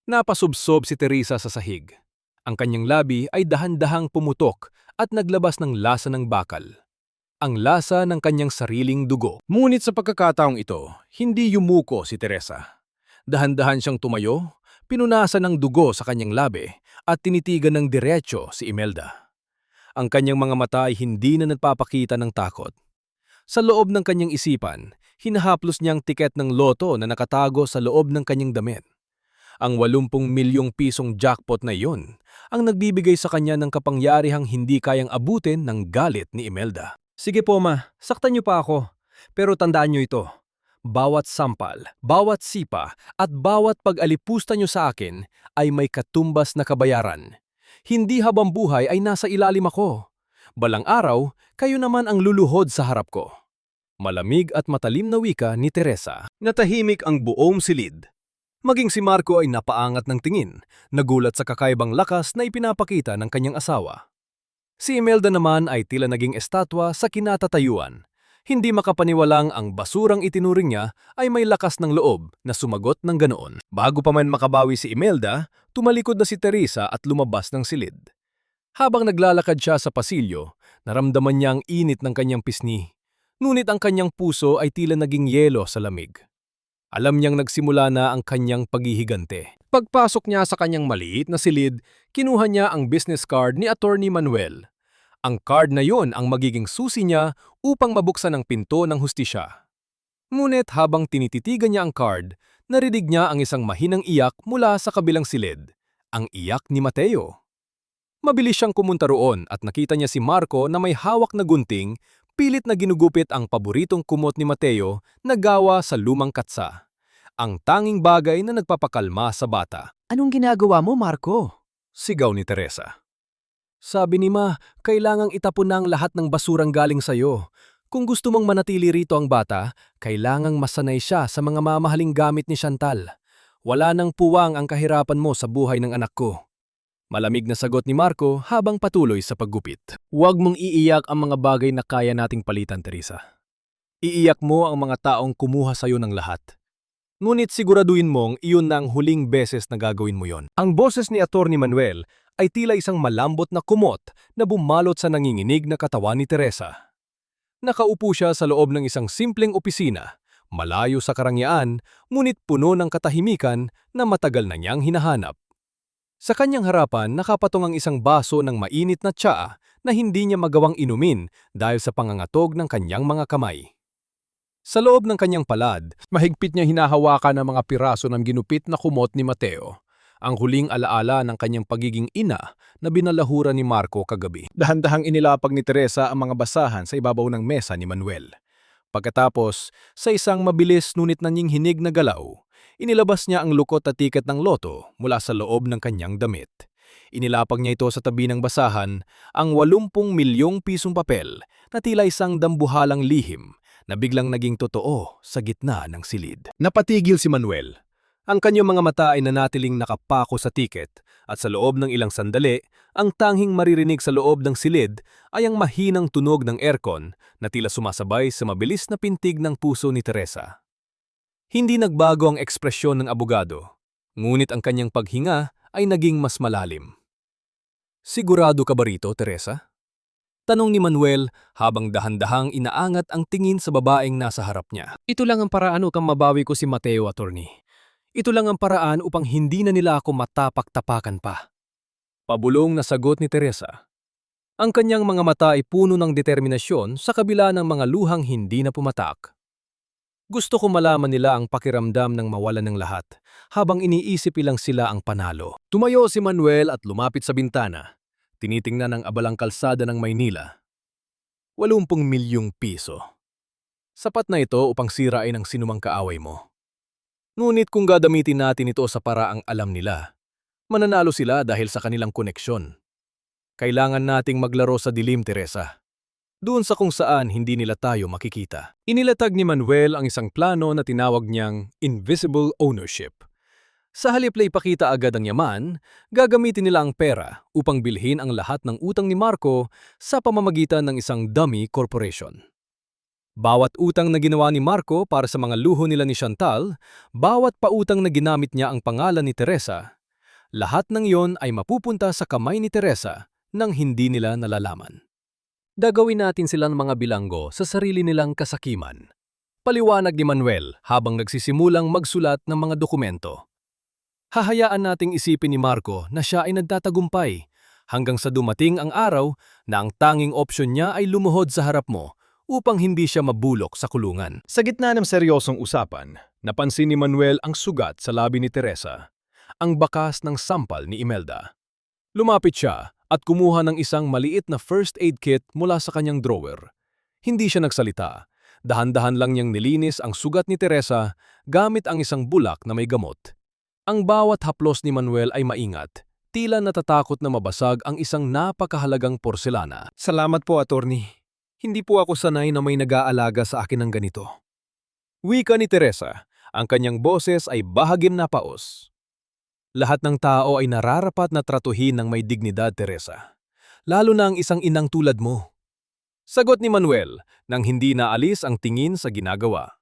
Napasubsob si Teresa sa sahig. Ang kanyang labi ay dahan-dahang pumutok at naglabas ng lasa ng bakal. Ang lasa ng kanyang sariling dugo. Ngunit sa pagkakataong ito, hindi yumuko si Teresa. Dahan-dahan siyang tumayo, pinunasan ng dugo sa kanyang labi at tinitigan ng diretso si Imelda. Ang kanyang mga mata ay hindi na nagpapakita ng takot. Sa loob ng kanyang isipan, hinahaplos niyang tiket ng loto na nakatago sa loob ng kanyang damit. Ang 80 milyong pisong jackpot na iyon ang nagbibigay sa kanya ng kapangyarihang hindi kayang abutin ng galit ni Imelda. Sige po, ma, saktan niyo pa ako. Pero tandaan niyo ito. Bawat sampal, bawat sipa, at bawat pag-alipusta nyo sa akin ay may katumbas na kabayaran. Hindi habang buhay ay nasa ilalim ako. Balang araw, kayo naman ang luluhod sa harap ko. Malamig at matalim na wika ni Teresa. Natahimik ang buong silid. Maging si Marco ay napaangat ng tingin, nagulat sa kakaibang lakas na ipinapakita ng kanyang asawa. Si Imelda naman ay tila naging estatwa sa kinatatayuan. Hindi makapaniwalang ang basurang itinuring niya ay may lakas ng loob na sumagot ng ganoon. Bago pa man makabawi si Imelda, tumalikod na si Teresa at lumabas ng silid. Habang naglalakad siya sa pasilyo, naramdaman niya ang init ng kanyang pisngi. Ngunit ang kanyang puso ay tila naging yelo sa lamig. Alam niyang nagsimula na ang kanyang paghihigante. Pagpasok niya sa kanyang maliit na silid, kinuha niya ang business card ni Attorney Manuel. Ang card na yon ang magiging susi niya upang mabuksan ang pinto ng hustisya. Ngunit habang tinititigan niya ang card, narinig niya ang isang mahinang iyak mula sa kabilang silid, ang iyak ni Mateo. Mabilis siyang pumunta roon at nakita niya si Marco na may hawak na gunting, pilit na ginugupit ang paboritong kumot ni Mateo na gawa sa lumang katsa. Ang tanging bagay na nagpapakalma sa bata. Anong ginagawa mo, Marco? Sigaw ni Teresa. Sabi ni Ma, kailangang itapon na ang lahat ng basurang galing sa'yo. Kung gusto mong manatili rito ang bata, kailangang masanay siya sa mga mamahaling gamit ni Chantal. Wala nang puwang ang kahirapan mo sa buhay ng anak ko. Malamig na sagot ni Marco habang patuloy sa paggupit. Huwag mong iiyak ang mga bagay na kaya nating palitan, Teresa. Iiyak mo ang mga taong kumuha sa'yo ng lahat. Ngunit siguraduhin mong iyon na ang huling beses na gagawin mo yon. Ang boses ni Atty. Manuel ay tila isang malambot na kumot na bumalot sa nanginginig na katawan ni Teresa. Nakaupo siya sa loob ng isang simpleng opisina, malayo sa karangyaan, ngunit puno ng katahimikan na matagal na niyang hinahanap. Sa kanyang harapan, nakapatong ang isang baso ng mainit na tsaa na hindi niya magawang inumin dahil sa pangangatog ng kanyang mga kamay. Sa loob ng kanyang palad, mahigpit niya hinahawakan ang mga piraso ng ginupit na kumot ni Mateo, ang huling alaala ng kanyang pagiging ina na binalahura ni Marco kagabi. Dahan-dahang inilapag ni Teresa ang mga basahan sa ibabaw ng mesa ni Manuel. Pagkatapos, sa isang mabilis ngunit naninghinig na galaw, inilabas niya ang lukot at tiket ng loto mula sa loob ng kanyang damit. Inilapag niya ito sa tabi ng basahan, ang 80 milyong pisong papel na tila isang dambuhalang lihim na biglang naging totoo sa gitna ng silid. Napatigil si Manuel. Ang kanyang mga mata ay nanatiling nakapako sa tiket at sa loob ng ilang sandali, ang tanging maririnig sa loob ng silid ay ang mahinang tunog ng aircon na tila sumasabay sa mabilis na pintig ng puso ni Teresa. Hindi nagbago ang ekspresyon ng abogado, ngunit ang kanyang paghinga ay naging mas malalim. Sigurado ka ba rito, Teresa? Tanong ni Manuel habang dahan-dahang inaangat ang tingin sa babaeng nasa harap niya. Ito lang ang paraan upang mabawi ko si Mateo, attorney. Ito lang ang paraan upang hindi na nila ako matapak-tapakan pa. Pabulong na sagot ni Teresa. Ang kanyang mga mata ay puno ng determinasyon sa kabila ng mga luhang hindi na pumatak. Gusto ko malaman nila ang pakiramdam ng mawalan ng lahat, habang iniisip ilang sila ang panalo. Tumayo si Manuel at lumapit sa bintana. Tinitingnan ang abalang kalsada ng Maynila. 80 milyong piso. Sapat na ito upang sirain ang sinumang kaaway mo. Ngunit kung gagamitin natin ito sa paraang alam nila, mananalo sila dahil sa kanilang koneksyon. Kailangan nating maglaro sa dilim, Teresa. Doon sa kung saan hindi nila tayo makikita. Inilatag ni Manuel ang isang plano na tinawag niyang invisible ownership. Sa halip na ipakita agad ang yaman, gagamitin nila ang pera upang bilhin ang lahat ng utang ni Marco sa pamamagitan ng isang dummy corporation. Bawat utang na ginawa ni Marco para sa mga luho nila ni Chantal, bawat pautang na ginamit niya ang pangalan ni Teresa, lahat ng iyon ay mapupunta sa kamay ni Teresa nang hindi nila nalalaman. Gagawin natin silang mga bilanggo sa sarili nilang kasakiman. Paliwanag ni Manuel habang nagsisimulang magsulat ng mga dokumento. Hahayaan nating isipin ni Marco na siya ay nagtatagumpay hanggang sa dumating ang araw na ang tanging opsyon niya ay lumuhod sa harap mo upang hindi siya mabulok sa kulungan. Sa gitna ng seryosong usapan, napansin ni Manuel ang sugat sa labi ni Teresa, ang bakas ng sampal ni Imelda. Lumapit siya at kumuha ng isang maliit na first aid kit mula sa kanyang drawer. Hindi siya nagsalita. Dahan-dahan lang niyang nilinis ang sugat ni Teresa gamit ang isang bulak na may gamot. Ang bawat haplos ni Manuel ay maingat, tila natatakot na mabasag ang isang napakahalagang porselana. Salamat po, attorney. Hindi po ako sanay na may nag-aalaga sa akin ng ganito. Wika ni Teresa, ang kanyang boses ay bahagim na paos. Lahat ng tao ay nararapat na tratuhin ng may dignidad, Teresa. Lalo na ang isang inang tulad mo. Sagot ni Manuel nang hindi naalis ang tingin sa ginagawa.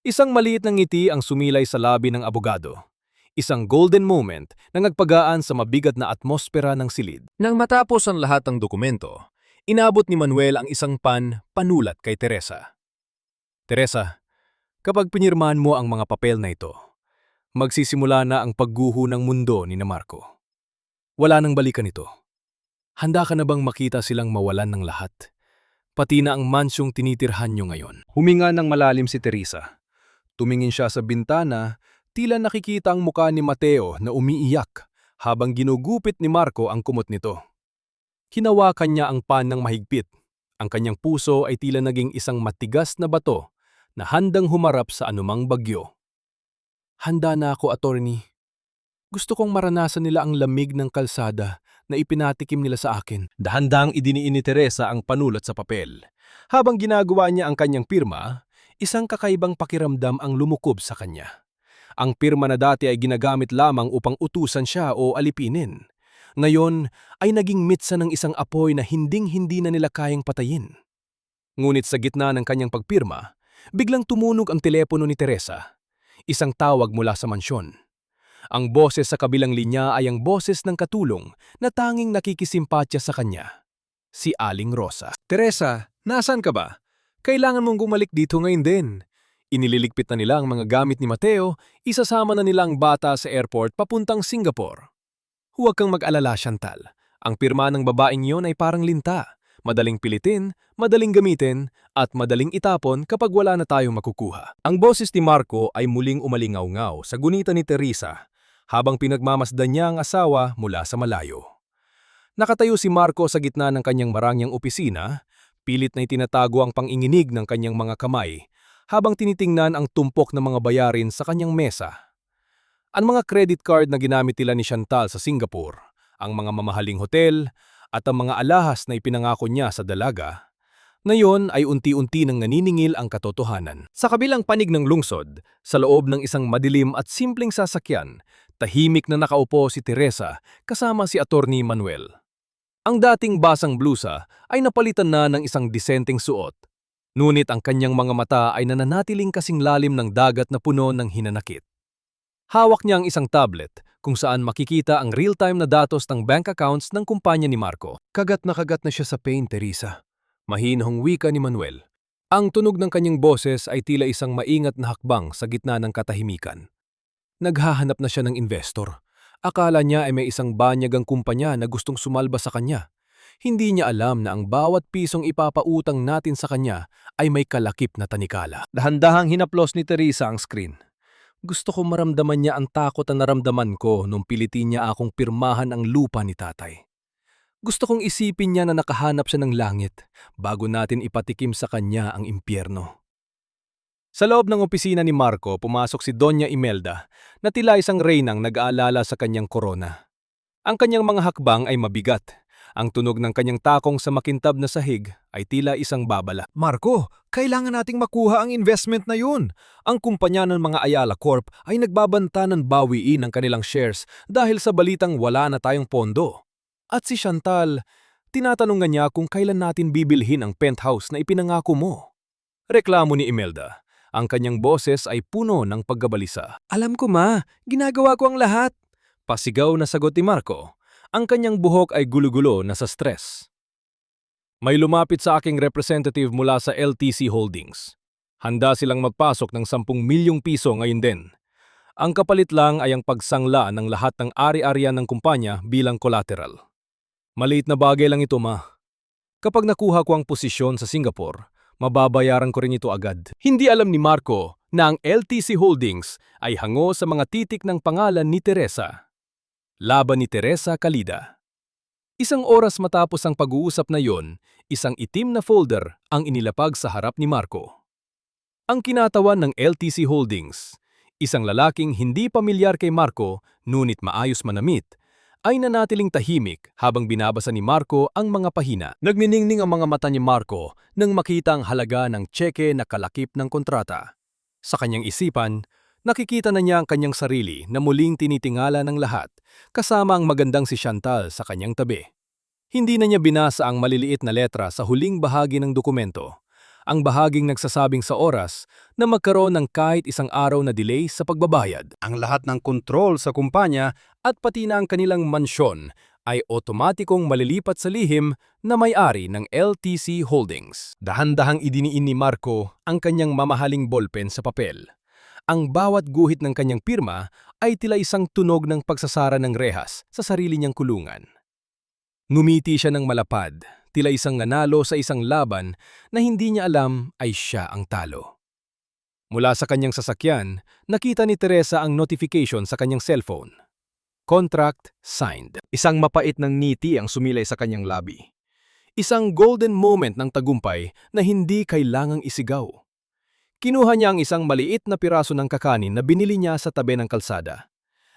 Isang maliit na ngiti ang sumilay sa labi ng abogado. Isang golden moment na nagpagaan sa mabigat na atmosfera ng silid. Nang matapos ang lahat ng dokumento, inabot ni Manuel ang isang panulat kay Teresa. Teresa, kapag pinirmahan mo ang mga papel na ito, magsisimula na ang pagguho ng mundo ni Marco. Wala nang balikan ito. Handa ka na bang makita silang mawalan ng lahat? Pati na ang mansyong tinitirhan nyo ngayon. Huminga ng malalim si Teresa. Tumingin siya sa bintana, tila nakikita ang muka ni Mateo na umiiyak habang ginugupit ni Marco ang kumot nito. Hinawakan niya ang pan ng mahigpit. Ang kanyang puso ay tila naging isang matigas na bato na handang humarap sa anumang bagyo. Handa na ako, attorney. Gusto kong maranasan nila ang lamig ng kalsada na ipinatikim nila sa akin. Dahandang idiniin ni Teresa ang panulat sa papel. Habang ginagawa niya ang kanyang pirma, isang kakaibang pakiramdam ang lumukob sa kanya. Ang pirma na dati ay ginagamit lamang upang utusan siya o alipinin. Ngayon ay naging mitsa ng isang apoy na hinding-hindi na nila kayang patayin. Ngunit sa gitna ng kanyang pagpirma, biglang tumunog ang telepono ni Teresa. Isang tawag mula sa mansyon. Ang boses sa kabilang linya ay ang boses ng katulong na tanging nakikisimpatya sa kanya. Si Aling Rosa. Teresa, nasaan ka ba? Kailangan mong gumalik dito ngayon din. Inililigpit na nila ang mga gamit ni Mateo, isasama na nila ang bata sa airport papuntang Singapore. Huwag kang mag-alala, Chantal. Ang pirma ng babaeng yon ay parang linta. Madaling pilitin, madaling gamitin, at madaling itapon kapag wala na tayong makukuha. Ang boses ni Marco ay muling umalingaw-ngaw sa gunita ni Teresa habang pinagmamasdan niya ang asawa mula sa malayo. Nakatayo si Marco sa gitna ng kanyang marangyang opisina, pilit na itinatago ang panginginig ng kanyang mga kamay habang tinitingnan ang tumpok ng mga bayarin sa kanyang mesa. Ang mga credit card na ginamit nila ni Chantal sa Singapore, ang mga mamahaling hotel, at ang mga alahas na ipinangako niya sa dalaga, ngayon ay unti-unti nang naniningil ang katotohanan. Sa kabilang panig ng lungsod, sa loob ng isang madilim at simpleng sasakyan, tahimik na nakaupo si Teresa kasama si Attorney Manuel. Ang dating basang blusa ay napalitan na ng isang disenteng suot, ngunit ang kanyang mga mata ay nananatiling kasing lalim ng dagat na puno ng hinanakit. Hawak niya ang isang tablet kung saan makikita ang real-time na datos ng bank accounts ng kumpanya ni Marco. Kagat na siya sa pain, Teresa. Mahinahong wika ni Manuel. Ang tunog ng kanyang boses ay tila isang maingat na hakbang sa gitna ng katahimikan. Naghahanap na siya ng investor. Akala niya ay may isang banyagang kumpanya na gustong sumalba sa kanya. Hindi niya alam na ang bawat pisong ipapautang natin sa kanya ay may kalakip na tanikala. Dahan-dahang hinaplos ni Teresa ang screen. Gusto ko maramdaman niya ang takot na naramdaman ko nung pilitin niya akong pirmahan ang lupa ni tatay. Gusto kong isipin niya na nakahanap siya ng langit bago natin ipatikim sa kanya ang impyerno. Sa loob ng opisina ni Marco, pumasok si Doña Imelda na tila isang reynang nag-aalala sa kanyang korona. Ang kanyang mga hakbang ay mabigat. Ang tunog ng kanyang takong sa makintab na sahig ay tila isang babala. Marco, kailangan nating makuha ang investment na yun. Ang kumpanya ng mga Ayala Corp ay nagbabanta ng bawiin ang kanilang shares dahil sa balitang wala na tayong pondo. At si Chantal, tinatanong niya kung kailan natin bibilhin ang penthouse na ipinangako mo. Reklamo ni Imelda. Ang kanyang boses ay puno ng paggabalisa. Alam ko ma, ginagawa ko ang lahat. Pasigaw na sagot ni Marco. Ang kanyang buhok ay gulo-gulo na sa stress. May lumapit sa aking representative mula sa LTC Holdings. Handa silang magpasok ng 10 milyong piso ngayon din. Ang kapalit lang ay ang pagsangla ng lahat ng ari-arian ng kumpanya bilang collateral. Maliit na bagay lang ito, ma. Kapag nakuha ko ang posisyon sa Singapore, mababayaran ko rin ito agad. Hindi alam ni Marco na ang LTC Holdings ay hango sa mga titik ng pangalan ni Teresa. Laban ni Teresa Calida. Isang oras matapos ang pag-uusap na yon, isang itim na folder ang inilapag sa harap ni Marco. Ang kinatawan ng LTC Holdings, isang lalaking hindi pamilyar kay Marco, ngunit maayos manamit, ay nanatiling tahimik habang binabasa ni Marco ang mga pahina. Nagniningning ang mga mata ni Marco nang makita ang halaga ng tseke na kalakip ng kontrata. Sa kanyang isipan, nakikita na niya ang kanyang sarili na muling tinitingala ng lahat, kasama ang magandang si Chantal sa kanyang tabi. Hindi na niya binasa ang maliliit na letra sa huling bahagi ng dokumento, ang bahaging nagsasabing sa oras na magkaroon ng kahit isang araw na delay sa pagbabayad. Ang lahat ng kontrol sa kumpanya at pati na ang kanilang mansyon ay otomatikong malilipat sa lihim na may-ari ng LTC Holdings. Dahan-dahang idiniin ni Marco ang kanyang mamahaling ballpen sa papel. Ang bawat guhit ng kanyang pirma ay tila isang tunog ng pagsasara ng rehas sa sarili niyang kulungan. Ngumiti siya ng malapad, tila isang nanalo sa isang laban na hindi niya alam ay siya ang talo. Mula sa kanyang sasakyan, nakita ni Teresa ang notification sa kanyang cellphone. contract signed. Isang mapait ng ngiti ang sumilay sa kanyang labi. Isang golden moment ng tagumpay na hindi kailangang isigaw. Kinuha niya ang isang maliit na piraso ng kakanin na binili niya sa tabi ng kalsada.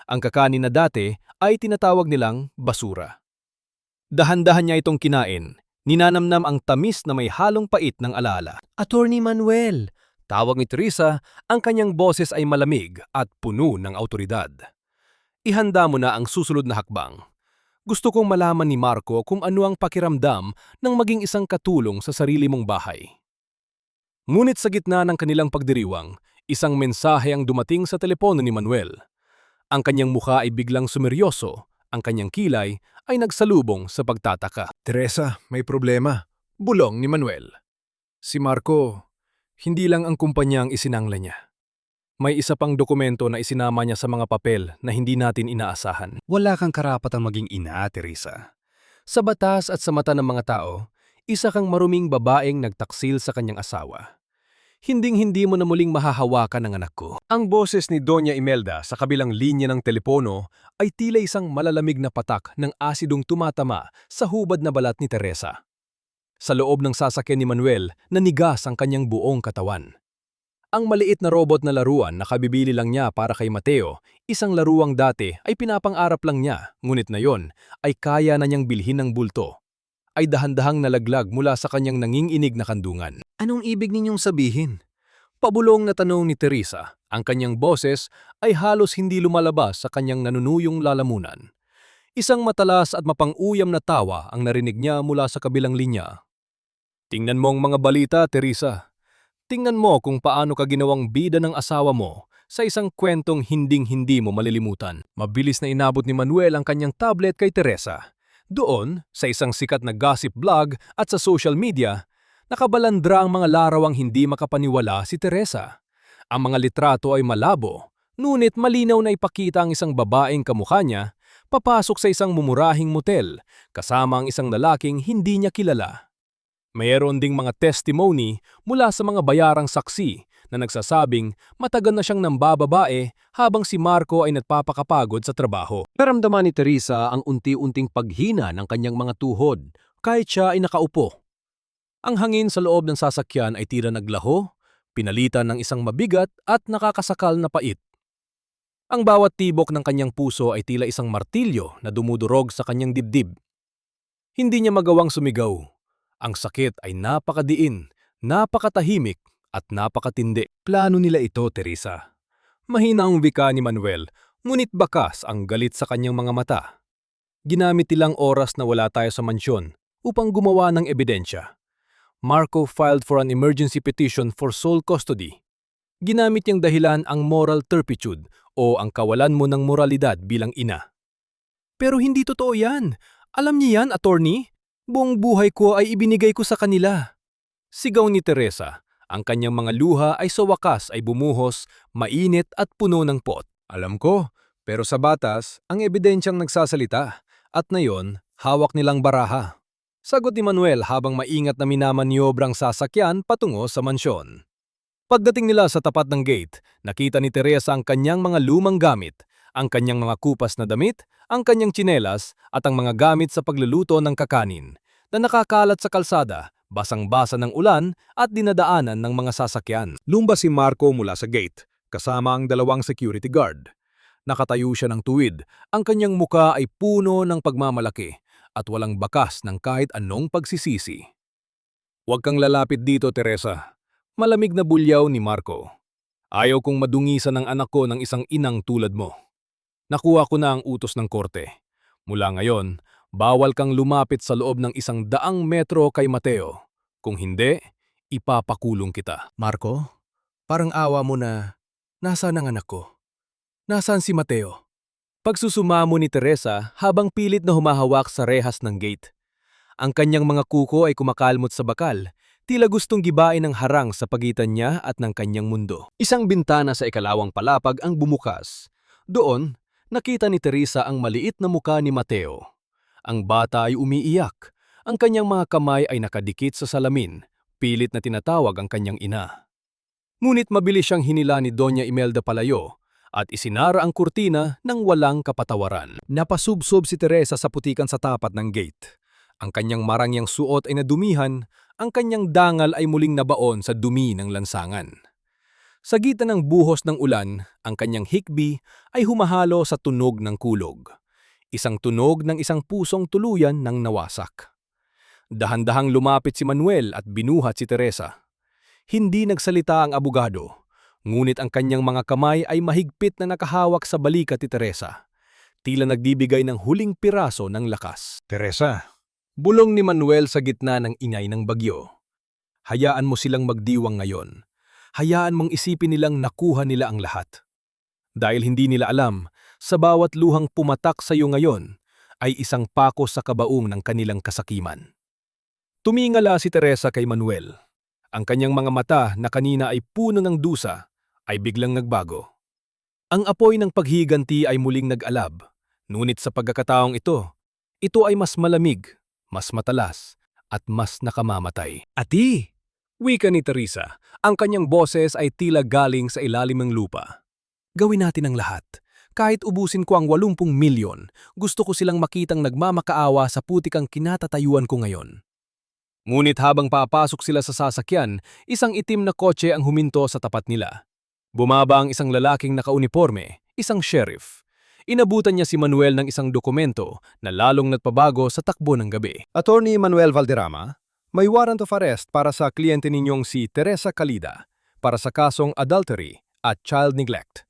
Ang kakanin na dati ay tinatawag nilang basura. Dahan-dahan niya itong kinain. Ninanamnam ang tamis na may halong pait ng alaala. Attorney Manuel! Tawag ni Teresa, ang kanyang boses ay malamig at puno ng autoridad. Ihanda mo na ang susunod na hakbang. Gusto kong malaman ni Marco kung ano ang pakiramdam ng maging isang katulong sa sarili mong bahay. Ngunit sa gitna ng kanilang pagdiriwang, isang mensahe ang dumating sa telepono ni Manuel. Ang kanyang mukha ay biglang sumeryoso, ang kanyang kilay ay nagsalubong sa pagtataka. Teresa, may problema. Bulong ni Manuel. Si Marco, hindi lang ang kumpanya ang isinangla niya. May isa pang dokumento na isinama niya sa mga papel na hindi natin inaasahan. Wala kang karapatang maging ina, Teresa. Sa batas at sa mata ng mga tao, isa kang maruming babaeng nagtaksil sa kanyang asawa. Hinding-hindi mo na muling mahahawakan ang anak ko. Ang boses ni Doña Imelda sa kabilang linya ng telepono ay tila isang malalamig na patak ng asidong tumatama sa hubad na balat ni Teresa. Sa loob ng sasakyan ni Manuel, nanigas ang kanyang buong katawan. Ang maliit na robot na laruan na kabibili lang niya para kay Mateo, isang laruang dati ay pinapang-arap lang niya, ngunit na yon ay kaya na niyang bilhin ng bulto. Ay dahan-dahang nalaglag mula sa kanyang nanginginig na kandungan. Anong ibig ninyong sabihin? Pabulong na tanong ni Teresa, ang kanyang boses ay halos hindi lumalabas sa kanyang nanunuyong lalamunan. Isang matalas at mapang-uyam na tawa ang narinig niya mula sa kabilang linya. Tingnan mo ang mga balita, Teresa. Tingnan mo kung paano ka ginawang bida ng asawa mo sa isang kwentong hinding-hindi mo malilimutan. Mabilis na inabot ni Manuel ang kanyang tablet kay Teresa. Doon, sa isang sikat na gossip blog at sa social media, nakabalandra ang mga larawang hindi makapaniwala si Teresa. Ang mga litrato ay malabo, ngunit malinaw na ipakita ang isang babaeng kamukha niya papasok sa isang mumurahing motel kasama ang isang lalaking hindi niya kilala. Mayroon ding mga testimony mula sa mga bayarang saksi na nagsasabing matagal na siyang nambababae habang si Marco ay nagpapakapagod sa trabaho. Naramdaman ni Teresa ang unti-unting paghina ng kanyang mga tuhod kahit siya ay nakaupo. Ang hangin sa loob ng sasakyan ay tila naglaho, pinalitan ng isang mabigat at nakakasakal na pait. Ang bawat tibok ng kanyang puso ay tila isang martilyo na dumudurog sa kanyang dibdib. Hindi niya magawang sumigaw. Ang sakit ay napakadiin, napakatahimik at napakatindi. Plano nila ito, Teresa. Mahina ang wika ni Manuel, ngunit bakas ang galit sa kanyang mga mata. Ginamit nilang oras na wala tayo sa mansyon upang gumawa ng ebidensya. Marco filed for an emergency petition for sole custody. Ginamit niyang dahilan ang moral turpitude o ang kawalan mo ng moralidad bilang ina. Pero hindi totoo yan. Alam niya yan, attorney. Buong buhay ko ay ibinigay ko sa kanila. Sigaw ni Teresa. Ang kanyang mga luha ay sa wakas ay bumuhos, mainit at puno ng pot. Alam ko, pero sa batas, ang ebidensyang nagsasalita at na yon, hawak nilang baraha. Sagot ni Manuel habang maingat na minamanyobrang sasakyan patungo sa mansyon. Pagdating nila sa tapat ng gate, nakita ni Teresa ang kanyang mga lumang gamit, ang kanyang mga kupas na damit, ang kanyang tsinelas at ang mga gamit sa pagluluto ng kakanin na nakakalat sa kalsada, basang-basa ng ulan at dinadaanan ng mga sasakyan. Lumabas si Marco mula sa gate, kasama ang dalawang security guard. Nakatayo siya ng tuwid, ang kanyang muka ay puno ng pagmamalaki at walang bakas ng kahit anong pagsisisi. Huwag kang lalapit dito, Teresa. Malamig na bulyaw ni Marco. Ayaw kong madungisan ng anak ko ng isang inang tulad mo. Nakuha ko na ang utos ng korte. Mula ngayon, bawal kang lumapit sa loob ng 100 metro kay Mateo. Kung hindi, ipapakulong kita. Marco, parang awa mo na nasaan ang anak ko? Nasaan si Mateo? Pagsusumamo ni Teresa habang pilit na humahawak sa rehas ng gate. Ang kanyang mga kuko ay kumakalmot sa bakal, tila gustong gibain ng harang sa pagitan niya at ng kanyang mundo. Isang bintana sa ikalawang palapag ang bumukas. Doon, nakita ni Teresa ang maliit na muka ni Mateo. Ang bata ay umiiyak. Ang kanyang mga kamay ay nakadikit sa salamin, pilit na tinatawag ang kanyang ina. Ngunit mabilis siyang hinila ni Doña Imelda palayo at isinara ang kurtina ng walang kapatawaran. Napasubsob si Teresa sa putikan sa tapat ng gate. Ang kanyang marangyang suot ay nadumihan, ang kanyang dangal ay muling nabaon sa dumi ng lansangan. Sa gitna ng buhos ng ulan, ang kanyang hikbi ay humahalo sa tunog ng kulog. Isang tunog ng isang pusong tuluyan ng nawasak. Dahan-dahang lumapit si Manuel at binuhat si Teresa. Hindi nagsalita ang abogado, ngunit ang kanyang mga kamay ay mahigpit na nakahawak sa balikat ni Teresa. Tila nagbibigay ng huling piraso ng lakas. Teresa, bulong ni Manuel sa gitna ng ingay ng bagyo. Hayaan mo silang magdiwang ngayon. Hayaan mong isipin nilang nakuha nila ang lahat. Dahil hindi nila alam, sa bawat luhang pumatak sa iyo ngayon, ay isang pako sa kabaong ng kanilang kasakiman. Tumingala si Teresa kay Manuel. Ang kanyang mga mata na kanina ay puno ng dusa, ay biglang nagbago. Ang apoy ng paghiganti ay muling nag-alab, ngunit sa pagkakataong ito ay mas malamig, mas matalas, at mas nakamamatay. Ati! Wika ni Teresa, ang kanyang boses ay tila galing sa ilalim ng lupa. Gawin natin ang lahat. Kahit ubusin ko ang 80 milyon, gusto ko silang makitang nagmamakaawa sa putikang kinatatayuan ko ngayon. Ngunit habang papasok sila sa sasakyan, isang itim na kotse ang huminto sa tapat nila. Bumaba ang isang lalaking nakauniporme, isang sheriff. Inabutan niya si Manuel ng isang dokumento na lalong nagpabago sa takbo ng gabi. Attorney Manuel Valderrama, may warrant of arrest para sa kliyente ninyong si Teresa Calida para sa kasong adultery at child neglect.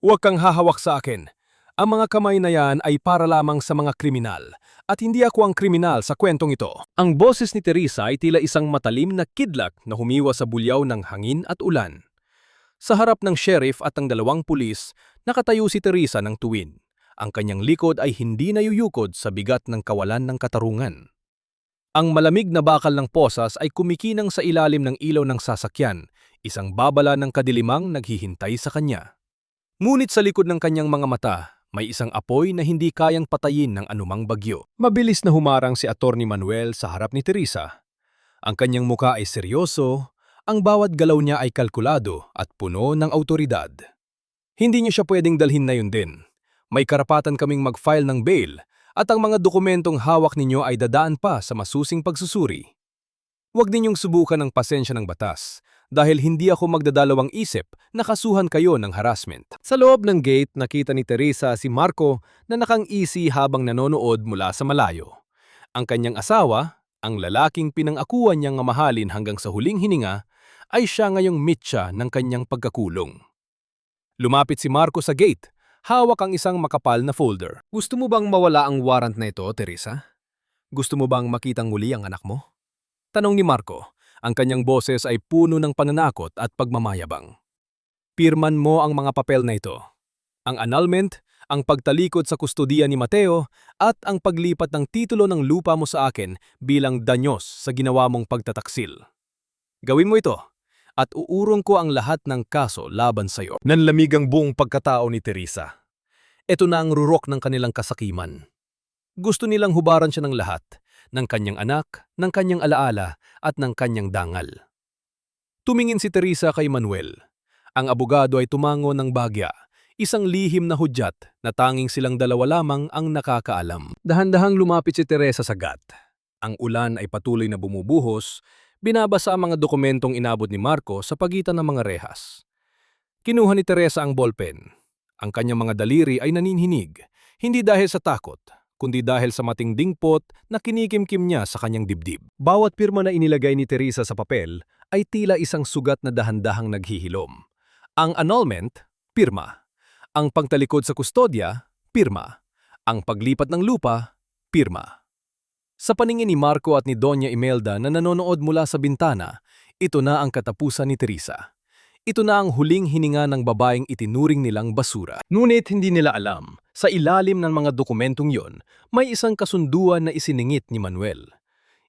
Huwag kang hahawak sa akin. Ang mga kamay na yan ay para lamang sa mga kriminal, at hindi ako ang kriminal sa kwentong ito. Ang boses ni Teresa ay tila isang matalim na kidlat na humiwa sa bulyaw ng hangin at ulan. Sa harap ng sheriff at ang dalawang pulis, nakatayo si Teresa ng tuwid. Ang kanyang likod ay hindi nayuyukod sa bigat ng kawalan ng katarungan. Ang malamig na bakal ng posas ay kumikinang sa ilalim ng ilaw ng sasakyan, isang babala ng kadilimang naghihintay sa kanya. Ngunit sa likod ng kanyang mga mata, may isang apoy na hindi kayang patayin ng anumang bagyo. Mabilis na humarang si Attorney Manuel sa harap ni Teresa. Ang kanyang muka ay seryoso, ang bawat galaw niya ay kalkulado at puno ng awtoridad. Hindi niyo siya pwedeng dalhin na yun din. May karapatan kaming mag-file ng bail at ang mga dokumentong hawak ninyo ay dadaan pa sa masusing pagsusuri. Huwag ninyong subukan ang pasensya ng batas dahil hindi ako magdadalawang isip na kasuhan kayo ng harassment. Sa loob ng gate, nakita ni Teresa si Marco na nakang-isi habang nanonood mula sa malayo. Ang kanyang asawa, ang lalaking pinang-akuan niyang mahalin hanggang sa huling hininga, ay siya ngayong mitya ng kanyang pagkakulong. Lumapit si Marco sa gate, hawak ang isang makapal na folder. Gusto mo bang mawala ang warrant na ito, Teresa? Gusto mo bang makitang muli ang anak mo? Tanong ni Marco. Ang kanyang boses ay puno ng pananakot at pagmamayabang. Pirman mo ang mga papel na ito. Ang annulment, ang pagtalikod sa kustodiya ni Mateo, at ang paglipat ng titulo ng lupa mo sa akin bilang danyos sa ginawa mong pagtataksil. Gawin mo ito, at uurong ko ang lahat ng kaso laban sa iyo. Nanlamig ang buong pagkatao ni Teresa. Ito na ang rurok ng kanilang kasakiman. Gusto nilang hubaran siya ng lahat, ng kanyang anak, ng kanyang alaala, at ng kanyang dangal. Tumingin si Teresa kay Manuel. Ang abogado ay tumango ng bagya, isang lihim na hudyat na tanging silang dalawa lamang ang nakakaalam. Dahan-dahang lumapit si Teresa sa gat. Ang ulan ay patuloy na bumubuhos, binabasa ang mga dokumentong inabot ni Marco sa pagitan ng mga rehas. Kinuha ni Teresa ang ballpen. Ang kanyang mga daliri ay naninhinig, hindi dahil sa takot, kundi dahil sa matinding pot na kinikimkim niya sa kanyang dibdib. Bawat pirma na inilagay ni Teresa sa papel ay tila isang sugat na dahan-dahang naghihilom. Ang annulment, pirma. Ang pagtalikod sa kustodya, pirma. Ang paglipat ng lupa, pirma. Sa paningin ni Marco at ni Doña Imelda na nanonood mula sa bintana, ito na ang katapusan ni Teresa. Ito na ang huling hininga ng babaeng itinuring nilang basura. Ngunit hindi nila alam, sa ilalim ng mga dokumentong yon, may isang kasunduan na isiningit ni Manuel.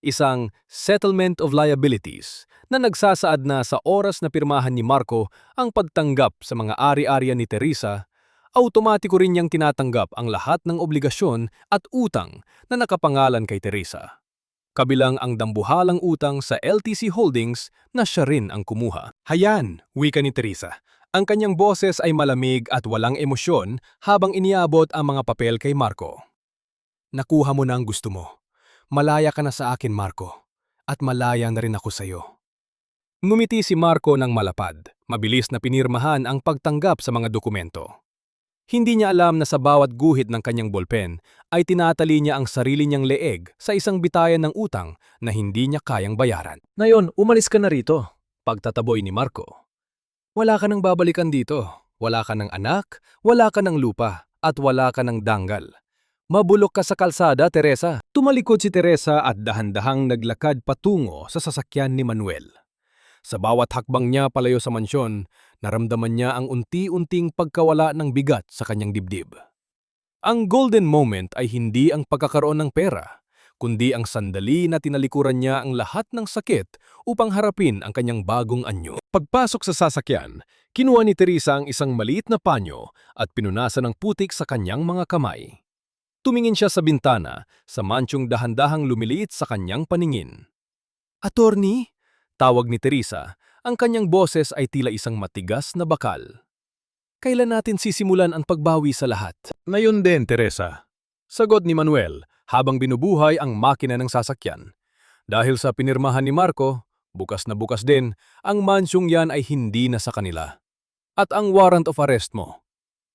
Isang settlement of liabilities na nagsasaad na sa oras na pirmahan ni Marco ang pagtanggap sa mga ari-arian ni Teresa, automatiko rin niyang tinatanggap ang lahat ng obligasyon at utang na nakapangalan kay Teresa. Kabilang ang dambuhalang utang sa LTC Holdings na siya rin ang kumuha. Hayan, wika ni Teresa. Ang kanyang boses ay malamig at walang emosyon habang iniabot ang mga papel kay Marco. Nakuha mo na ang gusto mo. Malaya ka na sa akin, Marco. At malaya na rin ako sa'yo. Ngumiti si Marco ng malapad, mabilis na pinirmahan ang pagtanggap sa mga dokumento. Hindi niya alam na sa bawat guhit ng kanyang bolpen ay tinatali niya ang sarili niyang leeg sa isang bitayan ng utang na hindi niya kayang bayaran. Ngayon, umalis ka na rito. Pagtataboy ni Marco. Wala ka nang babalikan dito. Wala ka ng anak, wala ka ng lupa, at wala ka ng danggal. Mabulok ka sa kalsada, Teresa. Tumalikod si Teresa at dahan-dahang naglakad patungo sa sasakyan ni Manuel. Sa bawat hakbang niya palayo sa mansyon, naramdaman niya ang unti-unting pagkawala ng bigat sa kanyang dibdib. Ang golden moment ay hindi ang pagkakaroon ng pera, kundi ang sandali na tinalikuran niya ang lahat ng sakit upang harapin ang kanyang bagong anyo. Pagpasok sa sasakyan, kinuha ni Teresa ang isang maliit na panyo at pinunasan ng putik sa kanyang mga kamay. Tumingin siya sa bintana, sa mansyong dahan-dahang lumiliit sa kanyang paningin. "Attorney?" Tawag ni Teresa, ang kanyang boses ay tila isang matigas na bakal. "Kailan natin sisimulan ang pagbawi sa lahat?" "Ngayon din, Teresa," sagot ni Manuel habang binubuhay ang makina ng sasakyan. Dahil sa pinirmahan ni Marco, bukas na bukas din, ang mansyong yan ay hindi na sa kanila. At ang warrant of arrest mo,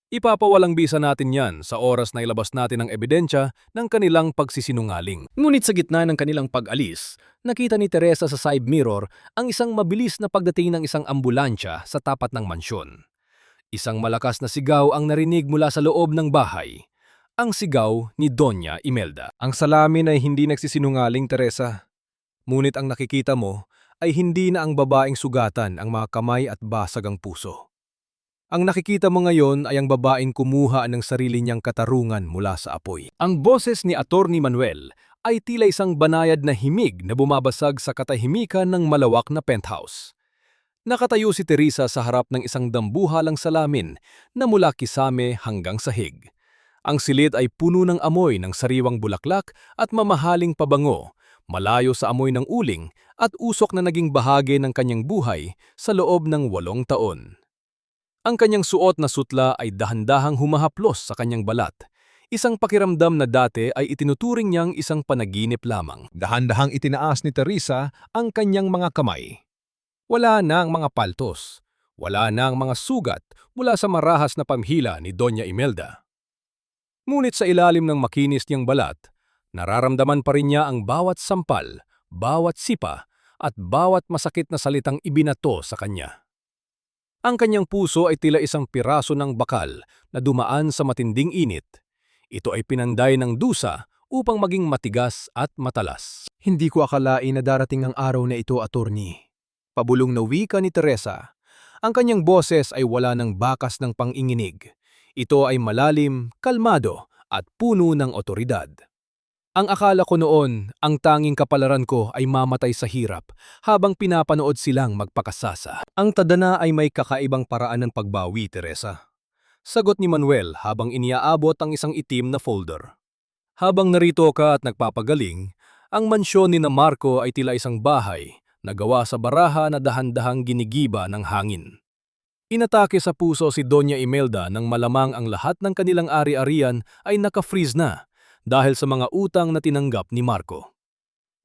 ipapawalang bisa natin yan sa oras na ilabas natin ang ebidensya ng kanilang pagsisinungaling. Ngunit sa gitna ng kanilang pag-alis, nakita ni Teresa sa side mirror ang isang mabilis na pagdating ng isang ambulansya sa tapat ng mansyon. Isang malakas na sigaw ang narinig mula sa loob ng bahay. Ang sigaw ni Doña Imelda. "Ang salamin ay hindi nagsisinungaling, Teresa. Ngunit ang nakikita mo ay hindi na ang babaeng sugatan ang mga kamay at basag ang puso. Ang nakikita mo ngayon ay ang babaeng kumuha ng sarili niyang katarungan mula sa apoy." Ang boses ni Attorney Manuel ay tila isang banayad na himig na bumabasag sa katahimikan ng malawak na penthouse. Nakatayo si Teresa sa harap ng isang dambuhalang salamin na mula kisame hanggang sahig. Ang silid ay puno ng amoy ng sariwang bulaklak at mamahaling pabango, malayo sa amoy ng uling at usok na naging bahagi ng kanyang buhay sa loob ng 8 taon. Ang kanyang suot na sutla ay dahan-dahang humahaplos sa kanyang balat, isang pakiramdam na dati ay itinuturing niyang isang panaginip lamang. Dahan-dahang itinaas ni Teresa ang kanyang mga kamay. Wala na ang mga paltos, wala na ang mga sugat mula sa marahas na pamhila ni Doña Imelda. Ngunit sa ilalim ng makinis niyang balat, nararamdaman pa rin niya ang bawat sampal, bawat sipa, at bawat masakit na salitang ibinato sa kanya. Ang kanyang puso ay tila isang piraso ng bakal na dumaan sa matinding init. Ito ay pinanday ng dusa upang maging matigas at matalas. Hindi ko akalain na darating ang araw na ito, Attorney. Pabulong na wika ni Teresa. Ang kanyang boses ay wala ng bakas ng panginginig. Ito ay malalim, kalmado, at puno ng otoridad. Ang akala ko noon, ang tanging kapalaran ko ay mamatay sa hirap habang pinapanood silang magpakasasa. Ang tadhana ay may kakaibang paraan ng pagbawi, Teresa. Sagot ni Manuel habang iniaabot ang isang itim na folder. Habang narito ka at nagpapagaling, ang mansyon ni na Marco ay tila isang bahay na gawa sa baraha na dahan-dahang ginigiba ng hangin. Inatake sa puso si Doña Imelda nang malamang ang lahat ng kanilang ari-arian ay naka-freeze na dahil sa mga utang na tinanggap ni Marco.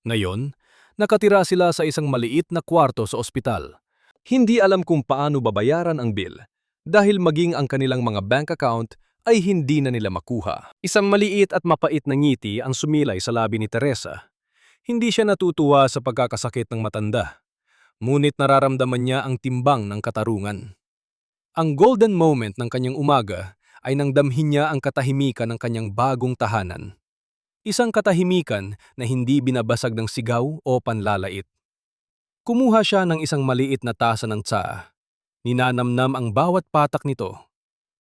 Ngayon, nakatira sila sa isang maliit na kwarto sa ospital. Hindi alam kung paano babayaran ang bill dahil maging ang kanilang mga bank account ay hindi na nila makuha. Isang maliit at mapait na ngiti ang sumilay sa labi ni Teresa. Hindi siya natutuwa sa pagkakasakit ng matanda, ngunit nararamdaman niya ang timbang ng katarungan. Ang golden moment ng kanyang umaga ay nang damhin niya ang katahimikan ng kanyang bagong tahanan. Isang katahimikan na hindi binabasag ng sigaw o panlalait. Kumuha siya ng isang maliit na tasa ng tsaa. Ninanamnam ang bawat patak nito.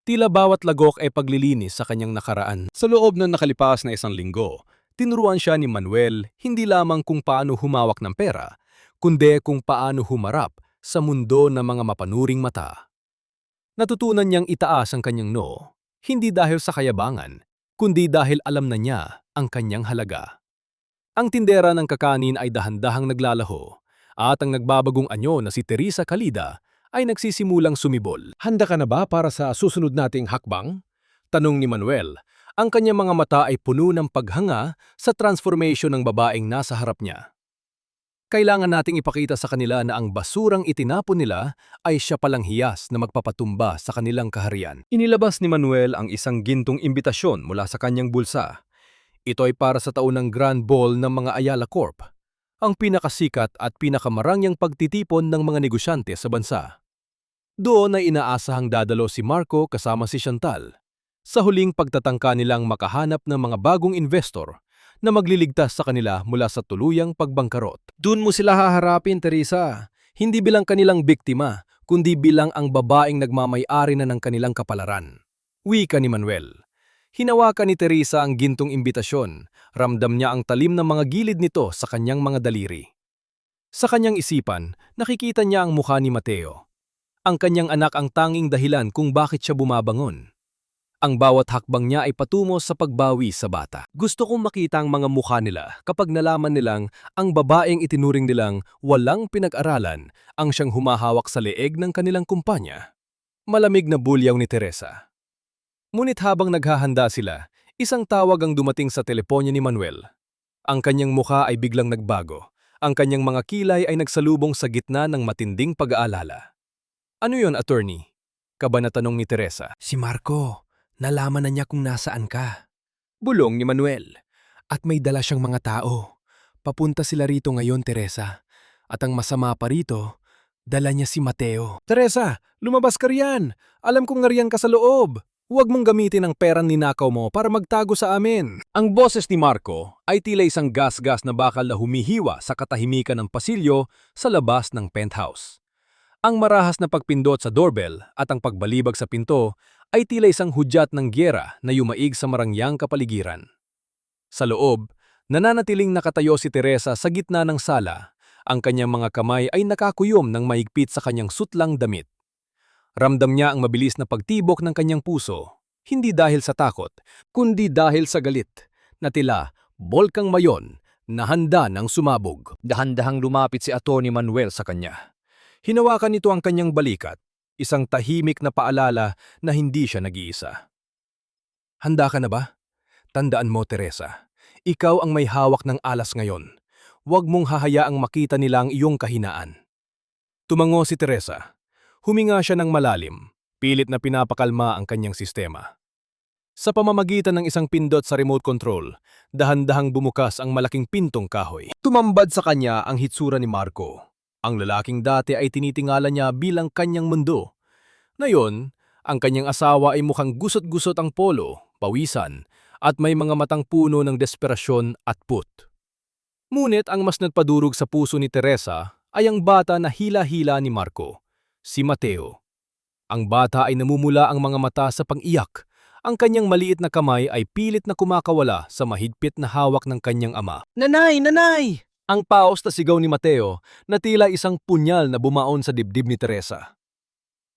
Tila bawat lagok ay paglilinis sa kanyang nakaraan. Sa loob ng nakalipas na isang linggo, tinuruan siya ni Manuel hindi lamang kung paano humawak ng pera, kundi kung paano humarap sa mundo ng mga mapanuring mata. Natutunan niyang itaas ang kanyang noo, hindi dahil sa kayabangan, kundi dahil alam na niya ang kanyang halaga. Ang tindera ng kakanin ay dahan-dahang naglalaho, at ang nagbabagong anyo na si Teresa Calida ay nagsisimulang sumibol. Handa ka na ba para sa susunod nating hakbang? Tanong ni Manuel. Ang kanyang mga mata ay puno ng paghanga sa transformation ng babaeng nasa harap niya. Kailangan nating ipakita sa kanila na ang basurang itinapon nila ay siya palang hiyas na magpapatumba sa kanilang kaharian. Inilabas ni Manuel ang isang gintong imbitasyon mula sa kanyang bulsa. Ito ay para sa taunang Grand Ball ng mga Ayala Corp, ang pinakasikat at pinakamarangyang pagtitipon ng mga negosyante sa bansa. Doon ay inaasahang dadalo si Marco kasama si Chantal sa huling pagtatangka nilang makahanap ng mga bagong investor na magliligtas sa kanila mula sa tuluyang pagbangkarot. Doon mo sila haharapin, Teresa. Hindi bilang kanilang biktima, kundi bilang ang babaeng nagmamay-ari na ng kanilang kapalaran. Wika ni Manuel. Hinawakan ni Teresa ang gintong imbitasyon. Ramdam niya ang talim ng mga gilid nito sa kanyang mga daliri. Sa kanyang isipan, nakikita niya ang mukha ni Mateo. Ang kanyang anak ang tanging dahilan kung bakit siya bumabangon. Ang bawat hakbang niya ay patungo sa pagbawi sa bata. Gusto kong makita ang mga mukha nila kapag nalaman nilang ang babaeng itinuring nilang walang pinag-aralan ang siyang humahawak sa leeg ng kanilang kumpanya. Malamig na bulyaw ni Teresa. Ngunit habang naghahanda sila, isang tawag ang dumating sa teleponya ni Manuel. Ang kanyang mukha ay biglang nagbago. Ang kanyang mga kilay ay nagsalubong sa gitna ng matinding pag-aalala. Ano yon, attorney? Kaba na tanong ni Teresa. Si Marco, nalaman na niya kung nasaan ka. Bulong ni Manuel. At may dala siyang mga tao. Papunta sila rito ngayon, Teresa. At ang masama pa rito, dala niya si Mateo. Teresa, lumabas ka riyan. Alam kong nariyan ka sa loob. Huwag mong gamitin ang perang ninakaw mo para magtago sa amin. Ang boses ni Marco ay tila isang gas-gas na bakal na humihiwa sa katahimikan ng pasilyo sa labas ng penthouse. Ang marahas na pagpindot sa doorbell at ang pagbalibag sa pinto ay tila isang hudyat ng gyera na yumaig sa marangyang kapaligiran. Sa loob, nananatiling nakatayo si Teresa sa gitna ng sala. Ang kanyang mga kamay ay nakakuyom ng mahigpit sa kanyang sutlang damit. Ramdam niya ang mabilis na pagtibok ng kanyang puso, hindi dahil sa takot, kundi dahil sa galit, na tila bolkang mayon na handa ng sumabog. Dahan-dahang lumapit si Atty. Manuel sa kanya. Hinawakan nito ang kanyang balikat, isang tahimik na paalala na hindi siya nag-iisa. Handa ka na ba? Tandaan mo, Teresa, ikaw ang may hawak ng alas ngayon. Huwag mong hahayaang makita nila ang iyong kahinaan. Tumango si Teresa. Huminga siya ng malalim, pilit na pinapakalma ang kanyang sistema. Sa pamamagitan ng isang pindot sa remote control, dahan-dahang bumukas ang malaking pintong kahoy. Tumambad sa kanya ang hitsura ni Marco. Ang lalaking dati ay tinitingala niya bilang kanyang mundo. Ngayon, ang kanyang asawa ay mukhang gusot-gusot ang polo, pawisan, at may mga matang puno ng desperasyon at put. Ngunit ang mas nagpadurog sa puso ni Teresa ay ang bata na hila-hila ni Marco. Si Mateo. Ang bata ay namumula ang mga mata sa pang-iyak. Ang kanyang maliit na kamay ay pilit na kumakawala sa mahigpit na hawak ng kanyang ama. Nanay! Nanay! Ang paos na sigaw ni Mateo na tila isang punyal na bumaon sa dibdib ni Teresa.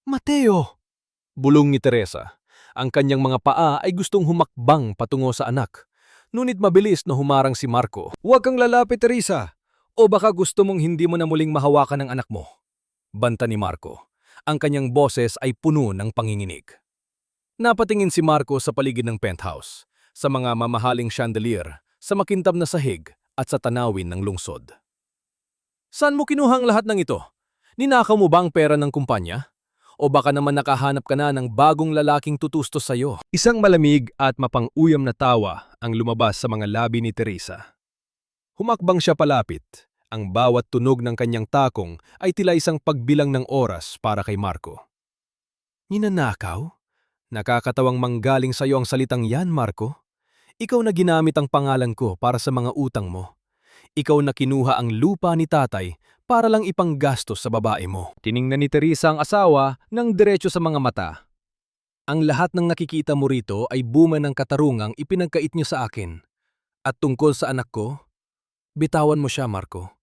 Mateo! Bulong ni Teresa. Ang kanyang mga paa ay gustong humakbang patungo sa anak. Ngunit mabilis na humarang si Marco. Huwag kang lalapit, Teresa! O baka gusto mong hindi mo na muling mahawakan ng anak mo. Banta ni Marco. Ang kanyang boses ay puno ng panginginig. Napatingin si Marco sa paligid ng penthouse, sa mga mamahaling chandelier, sa makintab na sahig at sa tanawin ng lungsod. Saan mo kinuha ang lahat ng ito? Ninakaw mo ba ang pera ng kumpanya? O baka naman nakahanap ka na ng bagong lalaking tutustos sa iyo? Isang malamig at mapang-uyam na tawa ang lumabas sa mga labi ni Teresa. Humakbang siya palapit. Ang bawat tunog ng kanyang takong ay tila isang pagbilang ng oras para kay Marco. Ninanakaw? Nakakatawang manggaling sa iyo ang salitang yan, Marco. Ikaw na ginamit ang pangalan ko para sa mga utang mo. Ikaw na kinuha ang lupa ni tatay para lang ipanggastos sa babae mo. Tiningnan ni Teresa ang asawa ng diretso sa mga mata. Ang lahat ng nakikita mo rito ay bunga ng katarungang ipinagkait niyo sa akin. At tungkol sa anak ko, bitawan mo siya, Marco.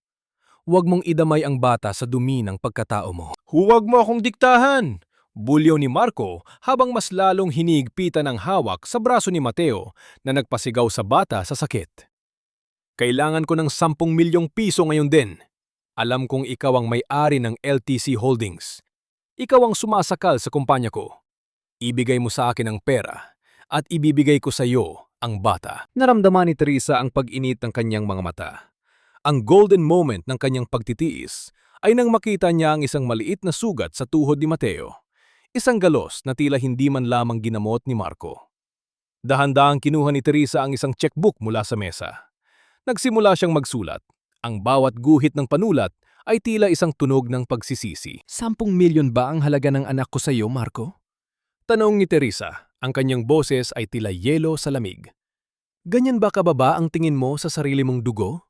Huwag mong idamay ang bata sa dumi ng pagkatao mo. Huwag mo akong diktahan! Bulyaw ni Marco habang mas lalong hinihigpitan ang hawak sa braso ni Mateo na nagpasigaw sa bata sa sakit. Kailangan ko ng 10 milyong piso ngayon din. Alam kong ikaw ang may-ari ng LTC Holdings. Ikaw ang sumasakal sa kumpanya ko. Ibigay mo sa akin ang pera at ibibigay ko sa iyo ang bata. Naramdaman ni Teresa ang pag-init ng kanyang mga mata. Ang golden moment ng kanyang pagtitiis ay nang makita niya ang isang maliit na sugat sa tuhod ni Mateo. Isang galos na tila hindi man lamang ginamot ni Marco. Dahan-dahang kinuha ni Teresa ang isang checkbook mula sa mesa. Nagsimula siyang magsulat. Ang bawat guhit ng panulat ay tila isang tunog ng pagsisisi. 10 milyon ba ang halaga ng anak ko sa iyo, Marco? Tanong ni Teresa. Ang kanyang boses ay tila yelo sa lamig. Ganyan ba kababa ang tingin mo sa sarili mong dugo?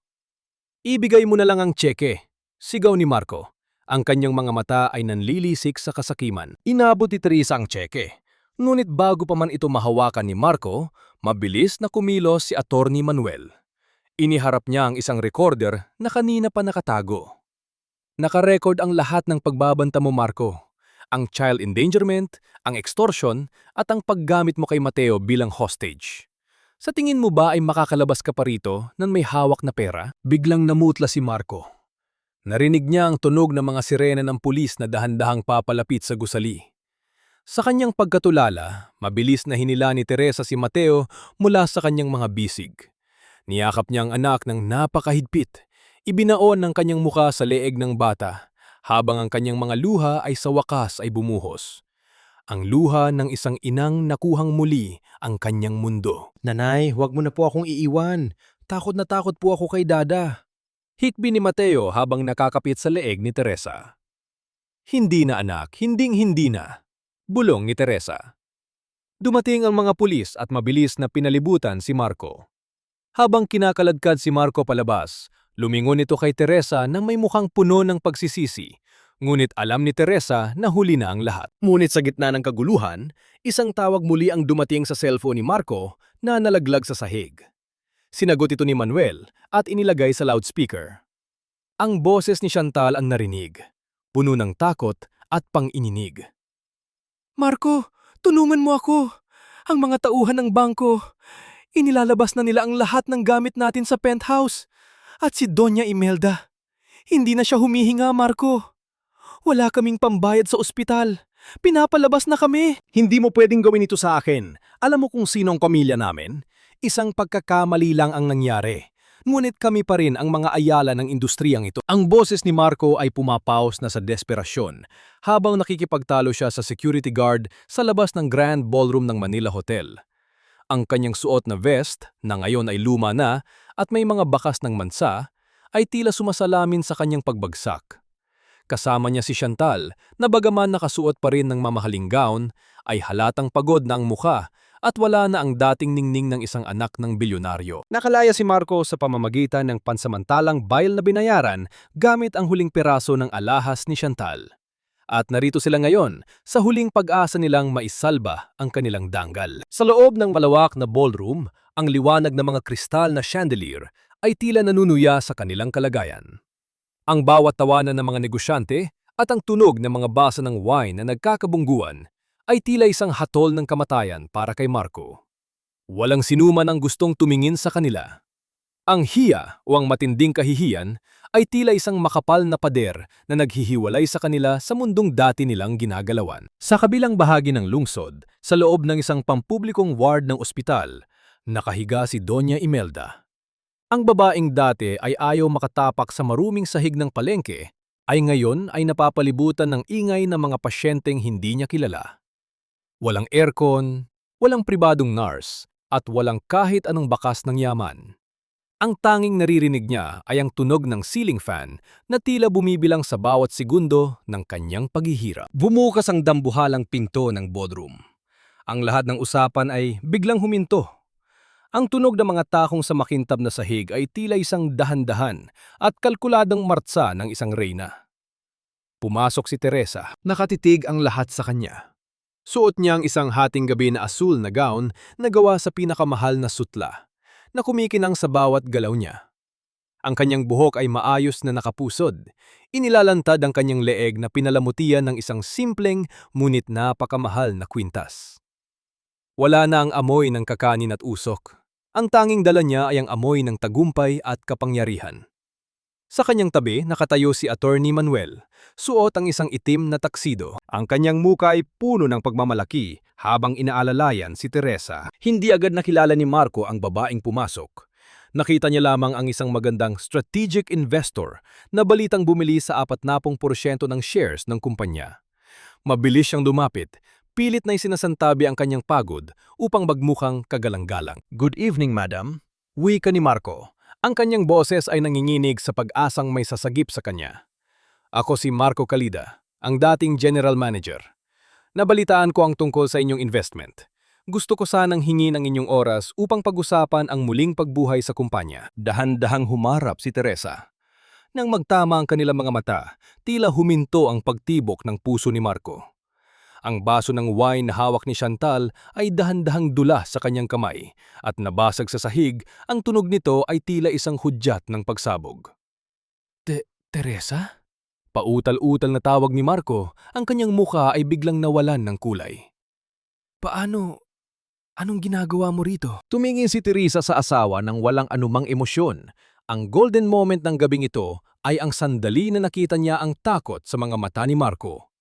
Ibigay mo na lang ang tseke, sigaw ni Marco. Ang kanyang mga mata ay nanlilisik sa kasakiman. Inabot ni Teresa ang tseke. Ngunit bago pa man ito mahawakan ni Marco, mabilis na kumilos si Attorney Manuel. Iniharap niya ang isang recorder na kanina pa nakatago. Nakarecord ang lahat ng pagbabanta mo, Marco. Ang child endangerment, ang extortion, at ang paggamit mo kay Mateo bilang hostage. Sa tingin mo ba ay makakalabas ka pa rito nang may hawak na pera? Biglang namutla si Marco. Narinig niya ang tunog ng mga sirena ng pulis na dahan-dahang papalapit sa gusali. Sa kanyang pagkatulala, mabilis na hinila ni Teresa si Mateo mula sa kanyang mga bisig. Niyakap niya ang anak ng napakahigpit. Ibinaon ng kanyang muka sa leeg ng bata, habang ang kanyang mga luha ay sa wakas ay bumuhos. Ang luha ng isang inang nakuhang muli ang kanyang mundo. Nanay, huwag mo na po akong iiwan. Takot na takot po ako kay Dada. Hikbi ni Mateo habang nakakapit sa leeg ni Teresa. Hindi na anak, hinding-hindi na. Bulong ni Teresa. Dumating ang mga pulis at mabilis na pinalibutan si Marco. Habang kinakaladkad si Marco palabas, lumingon ito kay Teresa nang may mukhang puno ng pagsisisi. Ngunit alam ni Teresa na huli na ang lahat. Ngunit sa gitna ng kaguluhan, isang tawag muli ang dumating sa cellphone ni Marco na nalaglag sa sahig. Sinagot ito ni Manuel at inilagay sa loudspeaker. Ang boses ni Chantal ang narinig, puno ng takot at pang-ininig. Marco, tulungan mo ako! Ang mga tauhan ng bangko, inilalabas na nila ang lahat ng gamit natin sa penthouse. At si Doña Imelda, hindi na siya humihinga, Marco. Wala kaming pambayad sa ospital. Pinapalabas na kami. Hindi mo pwedeng gawin ito sa akin. Alam mo kung sino ang pamilya namin? Isang pagkakamali lang ang nangyari. Ngunit kami pa rin ang mga ayala ng industriyang ito. Ang boses ni Marco ay pumapaos na sa desperasyon habang nakikipagtalo siya sa security guard sa labas ng Grand Ballroom ng Manila Hotel. Ang kanyang suot na vest, na ngayon ay luma na at may mga bakas ng mansa, ay tila sumasalamin sa kanyang pagbagsak. Kasama niya si Chantal na bagaman nakasuot pa rin ng mamahaling gown, ay halatang pagod na ang muka at wala na ang dating ningning ng isang anak ng bilyonaryo. Nakalaya si Marco sa pamamagitan ng pansamantalang bayal na binayaran gamit ang huling piraso ng alahas ni Chantal. At narito sila ngayon sa huling pag-asa nilang maisalba ang kanilang danggal. Sa loob ng malawak na ballroom, ang liwanag ng mga kristal na chandelier ay tila nanunuya sa kanilang kalagayan. Ang bawat tawanan ng mga negosyante at ang tunog ng mga basa ng wine na nagkakabungguan ay tila isang hatol ng kamatayan para kay Marco. Walang sinuman ang gustong tumingin sa kanila. Ang hiya o ang matinding kahihiyan ay tila isang makapal na pader na naghihiwalay sa kanila sa mundong dati nilang ginagalawan. Sa kabilang bahagi ng lungsod, sa loob ng isang pampublikong ward ng ospital, nakahiga si Doña Imelda. Ang babaeng dati ay ayaw makatapak sa maruming sahig ng palengke, ay ngayon ay napapalibutan ng ingay ng mga pasyenteng hindi niya kilala. Walang aircon, walang pribadong nurse, at walang kahit anong bakas ng yaman. Ang tanging naririnig niya ay ang tunog ng ceiling fan na tila bumibilang sa bawat segundo ng kanyang paghihirap. Bumukas ang dambuhalang pinto ng boardroom. Ang lahat ng usapan ay biglang huminto. Ang tunog ng mga takong sa makintab na sahig ay tila isang dahan-dahan at kalkuladang martsa ng isang reyna. Pumasok si Teresa. Nakatitig ang lahat sa kanya. Suot niya ang isang hating gabi na asul na gown na gawa sa pinakamahal na sutla, na kumikinang sa bawat galaw niya. Ang kanyang buhok ay maayos na nakapusod. Inilalantad ang kanyang leeg na pinalamutian ng isang simpleng ngunit napakamahal na kwintas. Wala na ang amoy ng kakanin at usok. Ang tanging dala niya ay ang amoy ng tagumpay at kapangyarihan. Sa kanyang tabi, nakatayo si Attorney Manuel, suot ang isang itim na taksido. Ang kanyang muka ay puno ng pagmamalaki habang inaalalayan si Teresa. Hindi agad nakilala ni Marco ang babaeng pumasok. Nakita niya lamang ang isang magandang strategic investor na balitang bumili sa 40% ng shares ng kumpanya. Mabilis siyang lumapit, pilit na isinasantabi ang kanyang pagod upang magmukhang kagalang-galang. Good evening, madam. Wika ni Marco. Ang kanyang boses ay nanginginig sa pag-asang may sasagip sa kanya. Ako si Marco Calida, ang dating general manager. Nabalitaan ko ang tungkol sa inyong investment. Gusto ko sanang hingi ng inyong oras upang pag-usapan ang muling pagbuhay sa kumpanya. Dahan-dahang humarap si Teresa. Nang magtama ang kanilang mga mata, tila huminto ang pagtibok ng puso ni Marco. Ang baso ng wine na hawak ni Chantal ay dahan-dahang dula sa kanyang kamay at nabasag sa sahig, ang tunog nito ay tila isang hudyat ng pagsabog. Teresa? Pautal-utal na tawag ni Marco, ang kanyang mukha ay biglang nawalan ng kulay. Paano? Anong ginagawa mo rito? Tumingin si Teresa sa asawa ng walang anumang emosyon. Ang golden moment ng gabing ito ay ang sandali na nakita niya ang takot sa mga mata ni Marco.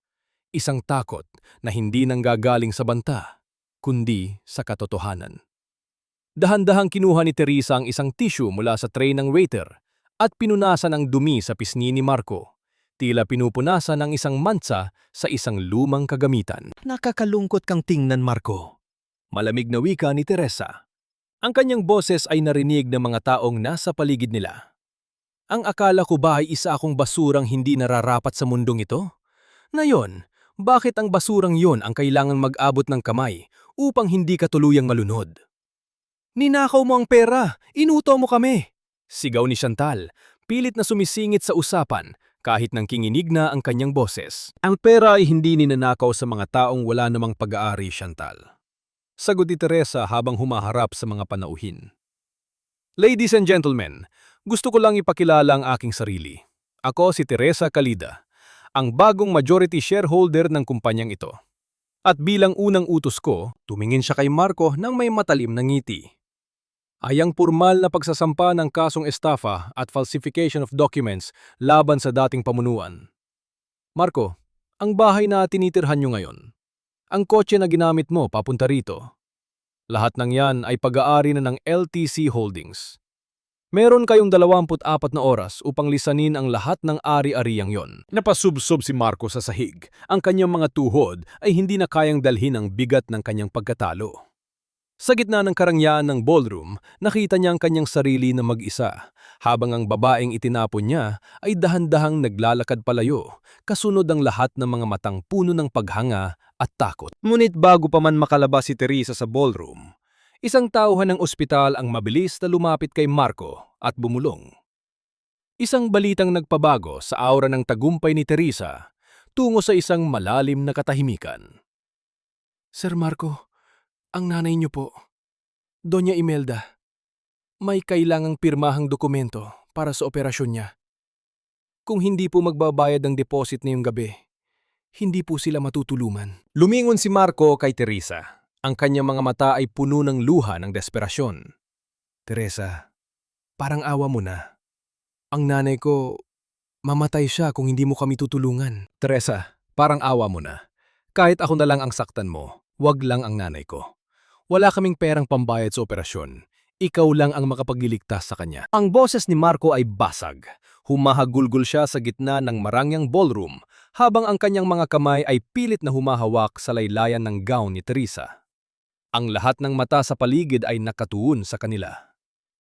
Isang takot na hindi nanggagaling sa banta, kundi sa katotohanan. Dahan-dahang kinuha ni Teresa ang isang tissue mula sa tray ng waiter at pinunasan ang dumi sa pisngi ni Marco. Tila pinupunasan ng isang mantsa sa isang lumang kagamitan. Nakakalungkot kang tingnan, Marco. Malamig na wika ni Teresa. Ang kanyang boses ay narinig ng mga taong nasa paligid nila. Ang akala ko ba ay isa akong basurang hindi nararapat sa mundong ito? Ngayon, bakit ang basurang yon ang kailangang mag-abot ng kamay upang hindi ka tuluyang malunod? Ninakaw mo ang pera! Inuto mo kami! Sigaw ni Chantal, pilit na sumisingit sa usapan kahit nang kinginig na ang kanyang boses. Ang pera ay hindi ninanakaw sa mga taong wala namang pag-aari, Chantal. Sagot ni Teresa habang humaharap sa mga panauhin. Ladies and gentlemen, gusto ko lang ipakilala ang aking sarili. Ako si Teresa Calida, ang bagong majority shareholder ng kumpanyang ito. At bilang unang utos ko, tumingin siya kay Marco nang may matalim na ngiti. Ay ang pormal na pagsasampa ng kasong estafa at falsification of documents laban sa dating pamunuan. Marco, ang bahay na tinitirhan nyo ngayon. Ang kotse na ginamit mo papunta rito. Lahat ng yan ay pag-aari na ng LTC Holdings. Meron kayong 24 na oras upang lisanin ang lahat ng ari-ariyang yon. Napasubsob si Marco sa sahig. Ang kanyang mga tuhod ay hindi na kayang dalhin ang bigat ng kanyang pagkatalo. Sa gitna ng karangyaan ng ballroom, nakita niya ang kanyang sarili na mag-isa, habang ang babaeng itinapon niya ay dahan-dahang naglalakad palayo, kasunod ang lahat ng mga matang puno ng paghanga at takot. Ngunit bago pa man makalabas si Teresa sa ballroom, isang tauhan ng ospital ang mabilis na lumapit kay Marco at bumulong. Isang balitang nagpabago sa aura ng tagumpay ni Teresa tungo sa isang malalim na katahimikan. Sir Marco, ang nanay niyo po, Doña Imelda, may kailangang pirmahang dokumento para sa operasyon niya. Kung hindi po magbabayad ng deposit ngayong gabi, hindi po sila matutulungan. Lumingon si Marco kay Teresa. Ang kanyang mga mata ay puno ng luha ng desperasyon. Teresa, parang awa mo na. Ang nanay ko, mamatay siya kung hindi mo kami tutulungan. Teresa, parang awa mo na. Kahit ako na lang ang saktan mo, wag lang ang nanay ko. Wala kaming perang pambayad sa operasyon. Ikaw lang ang makapagliligtas sa kanya. Ang boses ni Marco ay basag. Humahagulgol siya sa gitna ng marangyang ballroom habang ang kanyang mga kamay ay pilit na humahawak sa laylayan ng gown ni Teresa. Ang lahat ng mata sa paligid ay nakatuon sa kanila.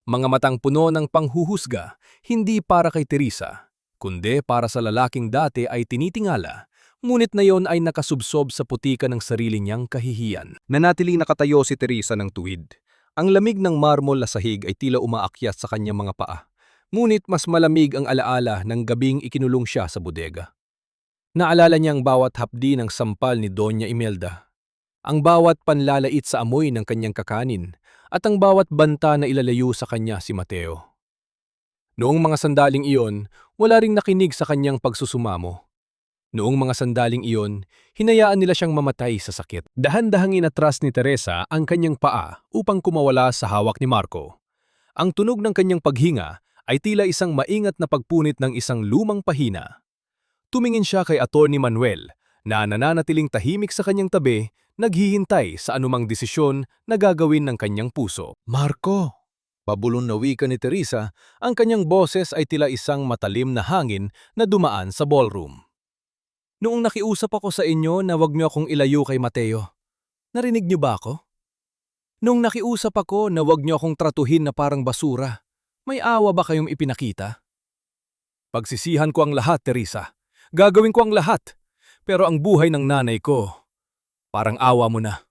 Mga matang puno ng panghuhusga, hindi para kay Teresa, kundi para sa lalaking dati ay tinitingala, ngunit na yon ay nakasubsob sa putika ng sarili niyang kahihiyan. Nanatiling nakatayo si Teresa ng tuwid. Ang lamig ng marmol na sahig ay tila umaakyat sa kanyang mga paa, ngunit mas malamig ang alaala ng gabing ikinulong siya sa bodega. Naalala niya ang bawat hapdi ng sampal ni Doña Imelda, ang bawat panlalait sa amoy ng kanyang kakanin, at ang bawat banta na ilalayo sa kanya si Mateo. Noong mga sandaling iyon, wala ring nakinig sa kanyang pagsusumamo. Noong mga sandaling iyon, hinayaan nila siyang mamatay sa sakit. Dahan-dahang inatras ni Teresa ang kanyang paa upang kumawala sa hawak ni Marco. Ang tunog ng kanyang paghinga ay tila isang maingat na pagpunit ng isang lumang pahina. Tumingin siya kay Attorney Manuel na nananatiling tahimik sa kanyang tabi, naghihintay sa anumang desisyon na gagawin ng kanyang puso. Marco! Pabulong na wika ni Teresa, ang kanyang boses ay tila isang matalim na hangin na dumaan sa ballroom. Noong nakiusap ako sa inyo na wag niyo akong ilayo kay Mateo, narinig niyo ba ako? Noong nakiusap ako na wag niyo akong tratuhin na parang basura, may awa ba kayong ipinakita? Pagsisihan ko ang lahat, Teresa. Gagawin ko ang lahat. Pero ang buhay ng nanay ko, parang awa mo na.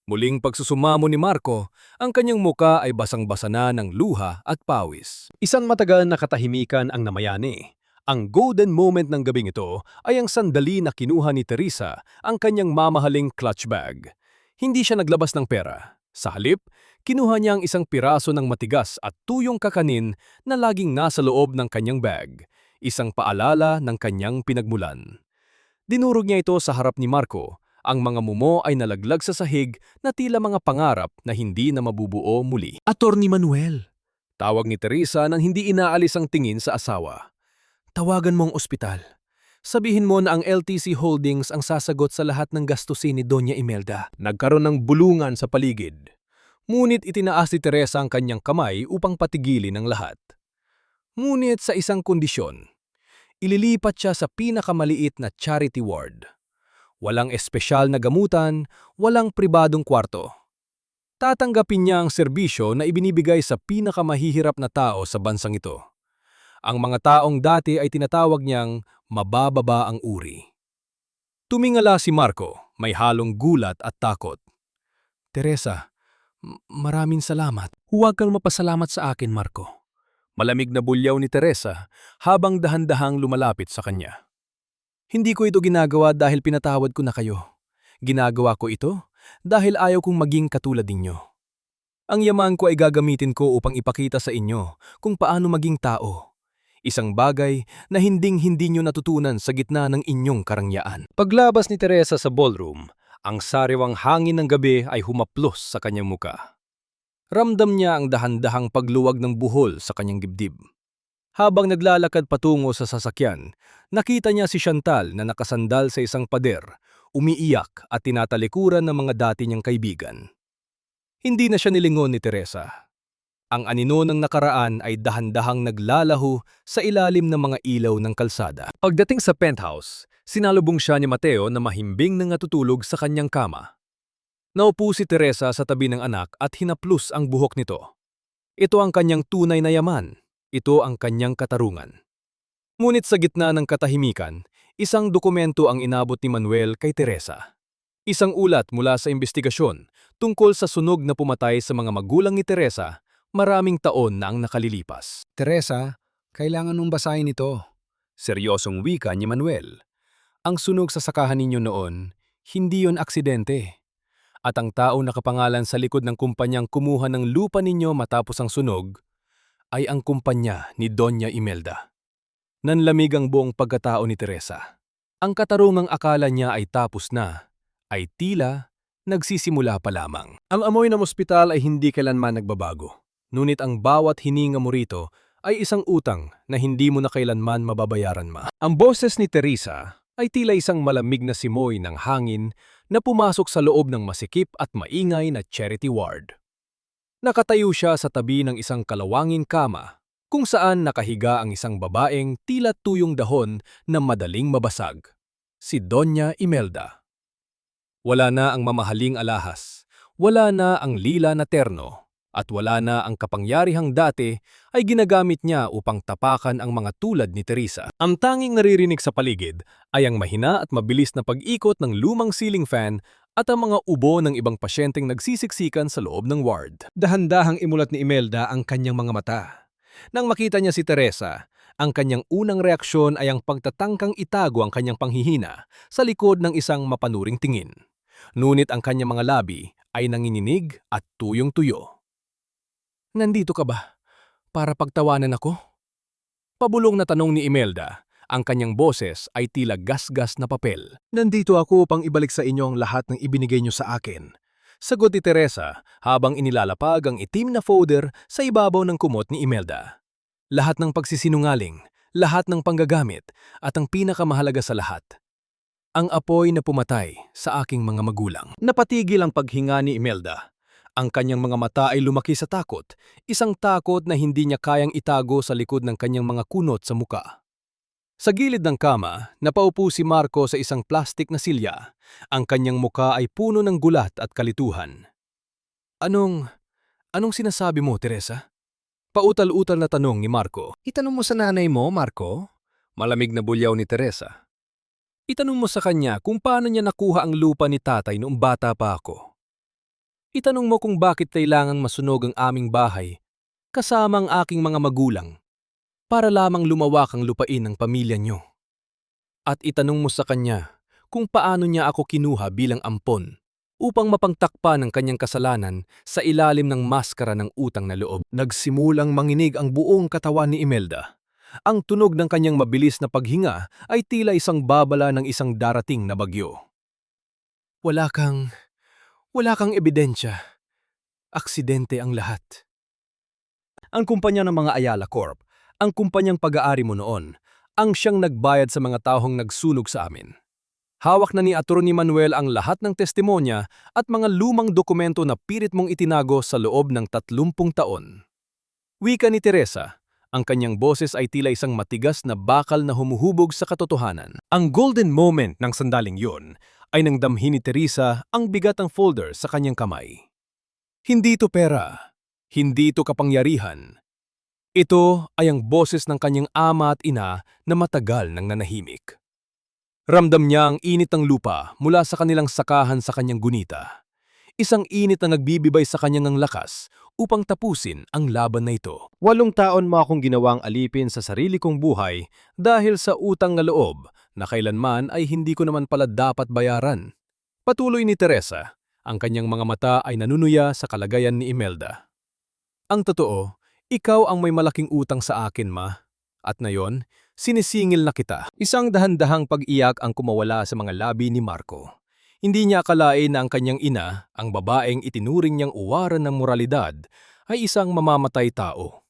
Muling pagsusumamo ni Marco, ang kanyang muka ay basang-basa na ng luha at pawis. Isang matagal na katahimikan ang namayani. Ang golden moment ng gabing ito ay ang sandali na kinuha ni Teresa ang kanyang mamahaling clutch bag. Hindi siya naglabas ng pera. Sa halip, kinuha niya ang isang piraso ng matigas at tuyong kakanin na laging nasa loob ng kanyang bag, isang paalala ng kanyang pinagmulan. Dinurog niya ito sa harap ni Marco. Ang mga mumo ay nalaglag sa sahig na tila mga pangarap na hindi na mabubuo muli. Attorney Manuel! Tawag ni Teresa nang hindi inaalis ang tingin sa asawa. Tawagan mo ang ospital. Sabihin mo na ang LTC Holdings ang sasagot sa lahat ng gastusin ni Doña Imelda. Nagkaroon ng bulungan sa paligid. Ngunit itinaas ni Teresa ang kanyang kamay upang patigilin ang lahat. Ngunit sa isang kondisyon. Ililipat siya sa pinakamaliit na charity ward. Walang espesyal na gamutan, walang pribadong kwarto. Tatanggapin niya ang serbisyo na ibinibigay sa pinakamahihirap na tao sa bansang ito. Ang mga taong dati ay tinatawag niyang mabababa ang uri. Tumingala si Marco, may halong gulat at takot. Teresa, maraming salamat. Huwag kang mapasalamat sa akin, Marco. Malamig na bulyaw ni Teresa habang dahan-dahang lumalapit sa kanya. Hindi ko ito ginagawa dahil pinatawad ko na kayo. Ginagawa ko ito dahil ayaw kong maging katulad ninyo. Ang yaman ko ay gagamitin ko upang ipakita sa inyo kung paano maging tao. Isang bagay na hinding-hindi nyo natutunan sa gitna ng inyong karangyaan. Paglabas ni Teresa sa ballroom, ang sariwang hangin ng gabi ay humaplos sa kanyang muka. Ramdam niya ang dahan-dahang pagluwag ng buhol sa kanyang dibdib. Habang naglalakad patungo sa sasakyan, nakita niya si Chantal na nakasandal sa isang pader, umiiyak at tinatalikuran ng mga dati niyang kaibigan. Hindi na siya nilingon ni Teresa. Ang anino ng nakaraan ay dahan-dahang naglalaho sa ilalim ng mga ilaw ng kalsada. Pagdating sa penthouse, sinalubong siya ni Mateo na mahimbing na natutulog sa kanyang kama. Naupo si Teresa sa tabi ng anak at hinaplos ang buhok nito. Ito ang kanyang tunay na yaman. Ito ang kanyang katarungan. Ngunit sa gitna ng katahimikan, isang dokumento ang inabot ni Manuel kay Teresa. Isang ulat mula sa investigasyon tungkol sa sunog na pumatay sa mga magulang ni Teresa maraming taon na ang nakalilipas. Teresa, kailangan mong basahin ito. Seryosong wika ni Manuel. Ang sunog sa sakahan ninyo noon, hindi yon aksidente. At ang tao na kapangalan sa likod ng kumpanyang kumuha ng lupa ninyo matapos ang sunog, ay ang kumpanya ni Doña Imelda. Nanlamig ang buong pagkatao ni Teresa. Ang katarungang akala niya ay tapos na, ay tila nagsisimula pa lamang. Ang amoy ng ospital ay hindi kailanman nagbabago. Ngunit ang bawat hininga mo rito ay isang utang na hindi mo na kailanman mababayaran ma. Ang boses ni Teresa ay tila isang malamig na simoy ng hangin na pumasok sa loob ng masikip at maingay na charity ward. Nakatayo siya sa tabi ng isang kalawanging kama kung saan nakahiga ang isang babaeng tila tuyong dahon na madaling mabasag, si Doña Imelda. Wala na ang mamahaling alahas, wala na ang lila na terno, at wala na ang kapangyarihang dati ay ginagamit niya upang tapakan ang mga tulad ni Teresa. Ang tanging naririnig sa paligid ay ang mahina at mabilis na pag-ikot ng lumang ceiling fan at ang mga ubo ng ibang pasyenteng nagsisiksikan sa loob ng ward. Dahan-dahang imulat ni Imelda ang kanyang mga mata. Nang makita niya si Teresa, ang kanyang unang reaksyon ay ang pagtatangkang itago ang kanyang panghihina sa likod ng isang mapanuring tingin. Ngunit ang kanyang mga labi ay nanginginig at tuyong-tuyo. "Nandito ka ba? Para pagtawanan ako?" Pabulong na tanong ni Imelda. Ang kanyang boses ay tila gasgas na papel. "Nandito ako upang ibalik sa inyo ang lahat ng ibinigay niyo sa akin," sagot ni Teresa habang inilalapag ang itim na folder sa ibabaw ng kumot ni Imelda. lahat ng pagsisinungaling, lahat ng panggagamit, at ang pinakamahalaga sa lahat, ang apoy na pumatay sa aking mga magulang. Napatigil ang paghinga ni Imelda. Ang kanyang mga mata ay lumaki sa takot, isang takot na hindi niya kayang itago sa likod ng kanyang mga kunot sa muka. Sa gilid ng kama, napaupo si Marco sa isang plastik na silya. Ang kanyang muka ay puno ng gulat at kalituhan. Anong sinasabi mo, Teresa? Pautal-utal na tanong ni Marco. Itanong mo sa nanay mo, Marco? Malamig na bulyaw ni Teresa. Itanong mo sa kanya kung paano niya nakuha ang lupa ni tatay noong bata pa ako. Itanong mo kung bakit kailangang masunog ang aming bahay kasama ang aking mga magulang para lamang lumawak ang lupain ng pamilya niyo. At itanong mo sa kanya kung paano niya ako kinuha bilang ampon upang mapangtakpan ang kanyang kasalanan sa ilalim ng maskara ng utang na loob. Nagsimulang manginig ang buong katawan ni Imelda. Ang tunog ng kanyang mabilis na paghinga ay tila isang babala ng isang darating na bagyo. Wala kang ebidensya. Aksidente ang lahat. Ang kumpanya ng mga Ayala Corp, ang kumpanyang pag-aari mo noon, ang siyang nagbayad sa mga taong nagsunog sa amin. Hawak na ni Attorney Manuel ang lahat ng testimonya at mga lumang dokumento na pilit mong itinago sa loob ng 30 taon. Wika ni Teresa, ang kanyang boses ay tila isang matigas na bakal na humuhubog sa katotohanan. Ang golden moment ng sandaling yun ay nang damhin ni Teresa ang bigat ng folder sa kanyang kamay. Hindi ito pera, hindi ito kapangyarihan. Ito ay ang boses ng kanyang ama at ina na matagal nang nanahimik. Ramdam niya ang init ng lupa mula sa kanilang sakahan sa kanyang gunita. Isang init na nagbibibay sa kanyang ng lakas upang tapusin ang laban na ito. 8 taon mo akong ginawang alipin sa sarili kong buhay dahil sa utang na loob na kailanman ay hindi ko naman pala dapat bayaran. Patuloy ni Teresa, ang kanyang mga mata ay nanunuya sa kalagayan ni Imelda. Ang totoo, ikaw ang may malaking utang sa akin, ma. At ngayon, sinisingil na kita. Isang dahan-dahang pag-iyak ang kumawala sa mga labi ni Marco. Hindi niya akalain na ang kanyang ina, ang babaeng itinuring niyang uwaran ng moralidad, ay isang mamamatay tao.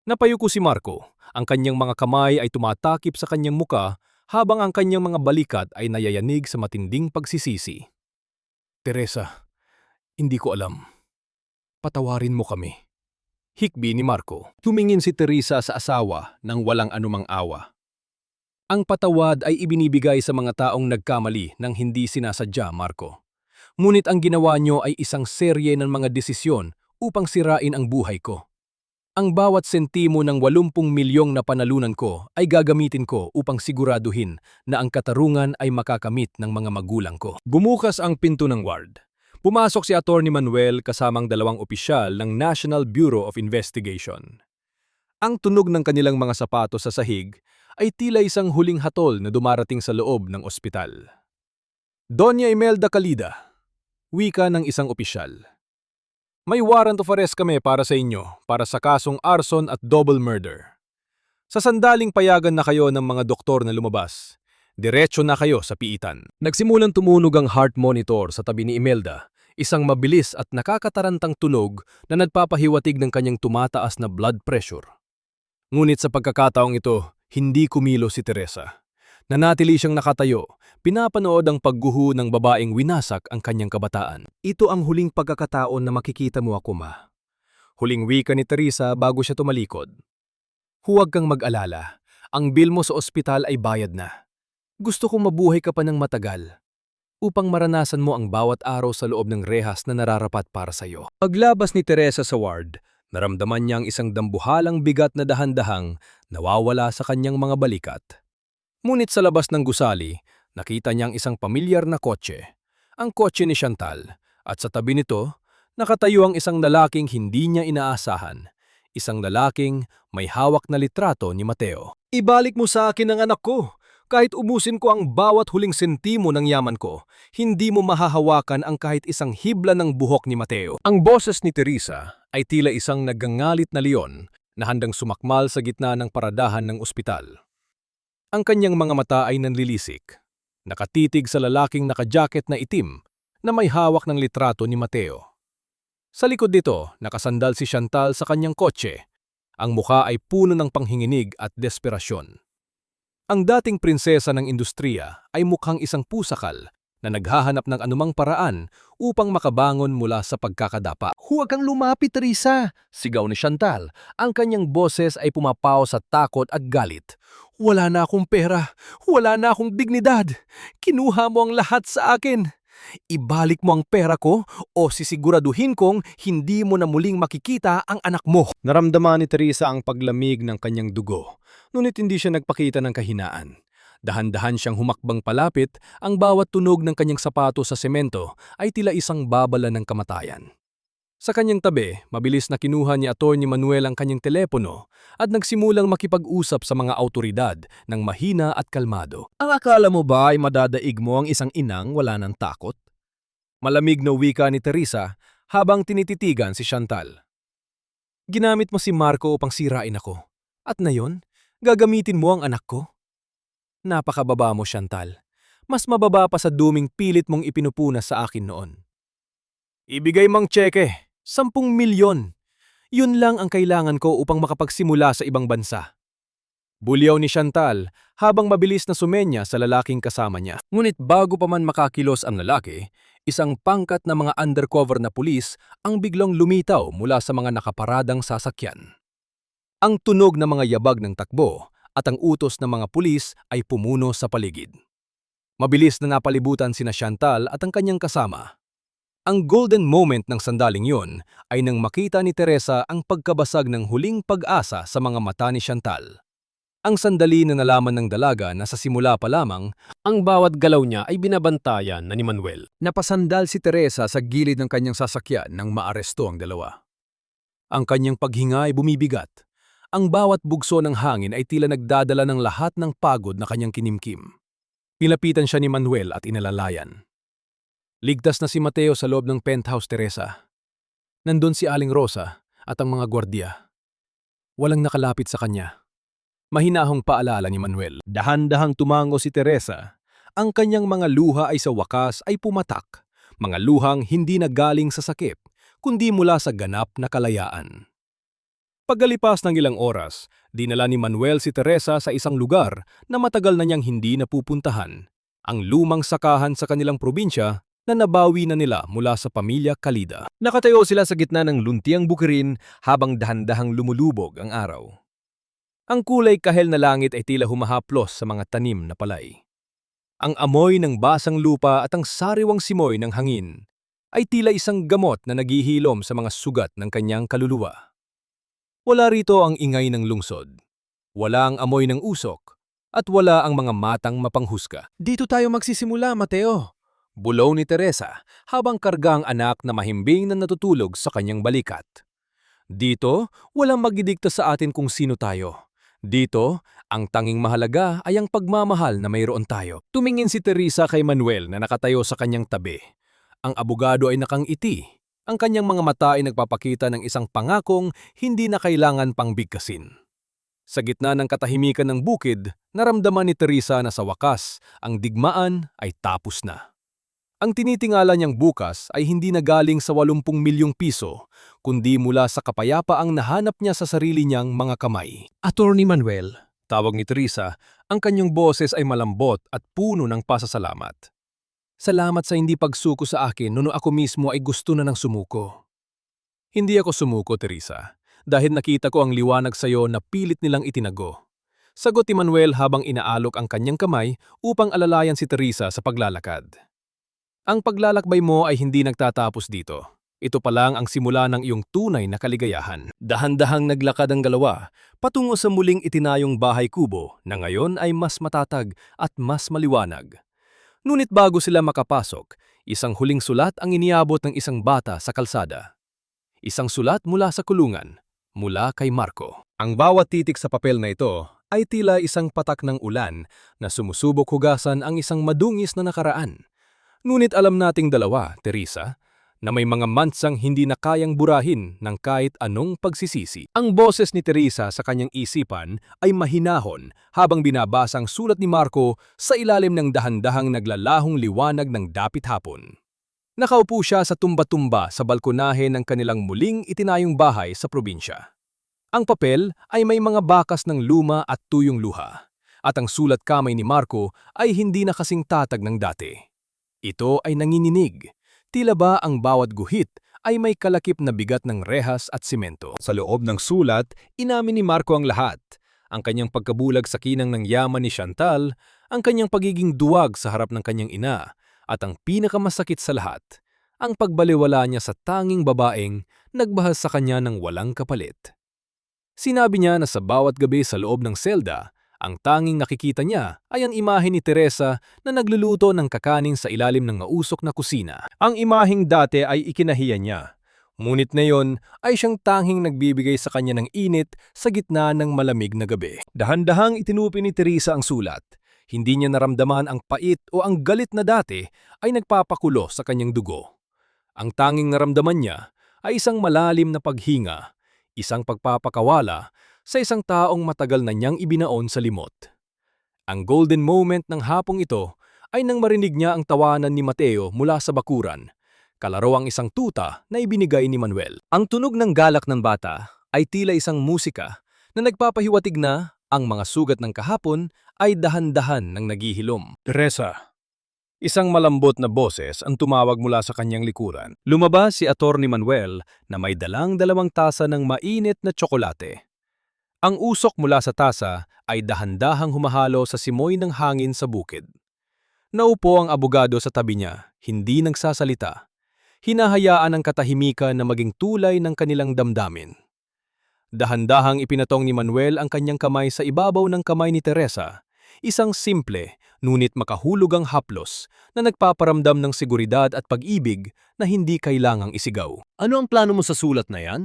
Napayuko si Marco. Ang kanyang mga kamay ay tumatakip sa kanyang muka habang ang kanyang mga balikat ay nayayanig sa matinding pagsisisi. Teresa, hindi ko alam. Patawarin mo kami. Hikbi ni Marco. Tumingin si Teresa sa asawa nang walang anumang awa. Ang patawad ay ibinibigay sa mga taong nagkamali nang hindi sinasadya, Marco. Ngunit ang ginawa niyo ay isang serye ng mga desisyon upang sirain ang buhay ko. Ang bawat sentimo ng 80 milyong na panalunan ko ay gagamitin ko upang siguraduhin na ang katarungan ay makakamit ng mga magulang ko. Bumukas ang pinto ng ward. Pumasok si Attorney Manuel kasamang 2 opisyal ng National Bureau of Investigation. Ang tunog ng kanilang mga sapatos sa sahig ay tila isang huling hatol na dumarating sa loob ng ospital. Doña Imelda Calida, wika ng isang opisyal. May warrant of arrest kami para sa inyo para sa kasong arson at double murder. Sa sandaling payagan na kayo ng mga doktor na lumabas, diretso na kayo sa piitan. Nagsimulang tumunog ang heart monitor sa tabi ni Imelda, isang mabilis at nakakatarantang tunog na nagpapahiwatig ng kanyang tumataas na blood pressure. Ngunit sa pagkakataong ito, hindi kumilo si Teresa. Nanatili siyang nakatayo, pinapanood ang pagguho ng babaeng winasak ang kanyang kabataan. Ito ang huling pagkakataon na makikita mo ako, ma. Huling wika ni Teresa bago siya tumalikod. Huwag kang mag-alala, ang bill mo sa ospital ay bayad na. Gusto kong mabuhay ka pa ng matagal upang maranasan mo ang bawat araw sa loob ng rehas na nararapat para sa iyo. Paglabas ni Teresa sa ward, naramdaman niya ang isang dambuhalang bigat na dahan-dahang nawawala sa kanyang mga balikat. Ngunit sa labas ng gusali, nakita niyang isang pamilyar na kotse, ang kotse ni Chantal, at sa tabi nito, nakatayo ang isang lalaking hindi niya inaasahan, isang lalaking may hawak na litrato ni Mateo. Ibalik mo sa akin ang anak ko! Kahit ubusin ko ang bawat huling sentimo ng yaman ko, hindi mo mahahawakan ang kahit isang hibla ng buhok ni Mateo. Ang boses ni Teresa ay tila isang nagangalit na leon na handang sumakmal sa gitna ng paradahan ng ospital. Ang kanyang mga mata ay nanlilisik, nakatitig sa lalaking nakajacket na itim na may hawak ng litrato ni Mateo. Sa likod nito, nakasandal si Chantal sa kanyang kotse, Ang mukha ay puno ng panghinginig at desperasyon. Ang dating prinsesa ng industriya ay mukhang isang pusakal na naghahanap ng anumang paraan upang makabangon mula sa pagkakadapa. "Huwag kang lumapit, Teresa!" sigaw ni Chantal. Ang kanyang boses ay pumapaw sa takot at galit. "Wala na akong pera, wala na akong dignidad. Kinuha mo ang lahat sa akin. Ibalik mo ang pera ko o sisiguraduhin kong hindi mo na muling makikita ang anak mo." Naramdaman ni Teresa ang paglamig ng kanyang dugo, ngunit hindi siya nagpakita ng kahinaan. Dahan-dahan siyang humakbang palapit, ang bawat tunog ng kanyang sapato sa semento ay tila isang babala ng kamatayan. Sa kanyang tabi, mabilis na kinuha ni Atty. Manuel ang kanyang telepono at nagsimulang makipag-usap sa mga awtoridad ng mahina at kalmado. "Ang akala mo ba ay madadaig mo ang isang inang wala ng takot?" Malamig na wika ni Teresa habang tinititigan si Chantal. "Ginamit mo si Marco upang sirain ako. At ngayon, gagamitin mo ang anak ko? Napakababa mo, Chantal. Mas mababa pa sa duming pilit mong ipinupunas sa akin noon. Ibigay mang tseke, 10 milyon. Yun lang ang kailangan ko upang makapagsimula sa ibang bansa." Bulyaw ni Chantal habang mabilis na sumenya sa lalaking kasama niya. Ngunit bago pa man makakilos ang lalaki, isang pangkat na mga undercover na pulis ang biglang lumitaw mula sa mga nakaparadang sasakyan. Ang tunog ng mga yabag ng takbo at ang utos ng mga pulis ay pumuno sa paligid. Mabilis na napalibutan sina Chantal at ang kanyang kasama. Ang golden moment ng sandaling yun ay nang makita ni Teresa ang pagkabasag ng huling pag-asa sa mga mata ni Chantal. Ang sandali na nalaman ng dalaga na sa simula pa lamang, ang bawat galaw niya ay binabantayan na ni Manuel. Napasandal si Teresa sa gilid ng kanyang sasakyan nang maaresto ang dalawa. Ang kanyang paghinga ay bumibigat. Ang bawat bugso ng hangin ay tila nagdadala ng lahat ng pagod na kanyang kinimkim. Pilapitan siya ni Manuel at inalalayan. Ligtas na si Mateo sa loob ng penthouse, Teresa. Nandun si Aling Rosa at ang mga gwardya. Walang nakalapit sa kanya. Mahinahong paalala ni Manuel. Dahan-dahang tumango si Teresa. Ang kanyang mga luha ay sa wakas ay pumatak. Mga luhang hindi na galing sa sakit, kundi mula sa ganap na kalayaan. Pagkalipas ng ilang oras, dinala ni Manuel si Teresa sa isang lugar na matagal na niyang hindi napupuntahan, ang lumang sakahan sa kanilang probinsya na nabawi na nila mula sa pamilya Kalida. Nakatayo sila sa gitna ng luntiang bukirin habang dahan-dahang lumulubog ang araw. Ang kulay kahel na langit ay tila humahaplos sa mga tanim na palay. Ang amoy ng basang lupa at ang sariwang simoy ng hangin ay tila isang gamot na naghihilom sa mga sugat ng kanyang kaluluwa. Wala rito ang ingay ng lungsod. Wala ang amoy ng usok. At wala ang mga matang mapanghusga. "Dito tayo magsisimula, Mateo," bulong ni Teresa habang karga ang anak na mahimbing na natutulog sa kanyang balikat. "Dito, walang magdidikta sa atin kung sino tayo. Dito, ang tanging mahalaga ay ang pagmamahal na mayroon tayo." Tumingin si Teresa kay Manuel na nakatayo sa kanyang tabi. Ang abogado ay nakangiti. Ang kanyang mga mata ay nagpapakita ng isang pangakong hindi na kailangan pang bigkasin. Sa gitna ng katahimikan ng bukid, naramdaman ni Teresa na sa wakas, ang digmaan ay tapos na. Ang tinitingala niyang bukas ay hindi na galing sa 80 milyong piso, kundi mula sa kapayapaang nahanap niya sa sarili niyang mga kamay. "Attorney Manuel," tawag ni Teresa, ang kanyang boses ay malambot at puno ng pasasalamat. "Salamat sa hindi pagsuko sa akin noong ako mismo ay gusto na ng sumuko." "Hindi ako sumuko, Teresa, dahil nakita ko ang liwanag sa iyo na pilit nilang itinago." Sagot ni Manuel habang inaalok ang kanyang kamay upang alalayan si Teresa sa paglalakad. "Ang paglalakbay mo ay hindi nagtatapos dito. Ito pa lang ang simula ng iyong tunay na kaligayahan." Dahan-dahang naglakad ang dalawa patungo sa muling itinayong bahay kubo na ngayon ay mas matatag at mas maliwanag. Ngunit bago sila makapasok, isang huling sulat ang iniabot ng isang bata sa kalsada. Isang sulat mula sa kulungan, mula kay Marco. Ang bawat titik sa papel na ito ay tila isang patak ng ulan na sumusubok hugasan ang isang madungis na nakaraan. Ngunit alam nating dalawa, Teresa, na may mga mansang hindi na kayang burahin ng kahit anong pagsisisi. Ang boses ni Teresa sa kanyang isipan ay mahinahon habang binabasa ang sulat ni Marco sa ilalim ng dahan-dahang naglalahong liwanag ng dapit hapon. Nakaupo siya sa tumba-tumba sa balkonahe ng kanilang muling itinayong bahay sa probinsya. Ang papel ay may mga bakas ng luma at tuyong luha, at ang sulat kamay ni Marco ay hindi na kasing tatag ng dati. Ito ay nanginginig. Tila ba ang bawat guhit ay may kalakip na bigat ng rehas at simento. Sa loob ng sulat, inamin ni Marco ang lahat. Ang kanyang pagkabulag sa kinang ng yaman ni Chantal, ang kanyang pagiging duwag sa harap ng kanyang ina, at ang pinakamasakit sa lahat, ang pagbaliwala niya sa tanging babaeng nagbahas sa kanya ng walang kapalit. Sinabi niya na sa bawat gabi sa loob ng selda, ang tanging nakikita niya ay ang imahe ni Teresa na nagluluto ng kakanin sa ilalim ng mausok na kusina. Ang imaheng dati ay ikinahiya niya. Ngunit ngayon ay siyang tanging nagbibigay sa kanya ng init sa gitna ng malamig na gabi. Dahan-dahang itinupi ni Teresa ang sulat. Hindi niya naramdaman ang pait o ang galit na dati ay nagpapakulo sa kanyang dugo. Ang tanging naramdaman niya ay isang malalim na paghinga, isang pagpapakawala sa isang taong matagal na niyang ibinaon sa limot. Ang golden moment ng hapong ito ay nang marinig niya ang tawanan ni Mateo mula sa bakuran, kalaro ang isang tuta na ibinigay ni Manuel. Ang tunog ng galak ng bata ay tila isang musika na nagpapahiwatig na ang mga sugat ng kahapon ay dahan-dahan ng naghihilom. Teresa, Isang malambot na boses ang tumawag mula sa kanyang likuran. Lumabas si Atty. Manuel na may dalang 2 tasa ng mainit na tsokolate. Ang usok mula sa tasa ay dahan-dahang humahalo sa simoy ng hangin sa bukid. Naupo ang abogado sa tabi niya, hindi nagsasalita. Hinahayaan ang katahimikan na maging tulay ng kanilang damdamin. Dahan-dahang ipinatong ni Manuel ang kanyang kamay sa ibabaw ng kamay ni Teresa, isang simple, ngunit makahulugang haplos na nagpaparamdam ng seguridad at pag-ibig na hindi kailangang isigaw. ano ang plano mo sa sulat na yan?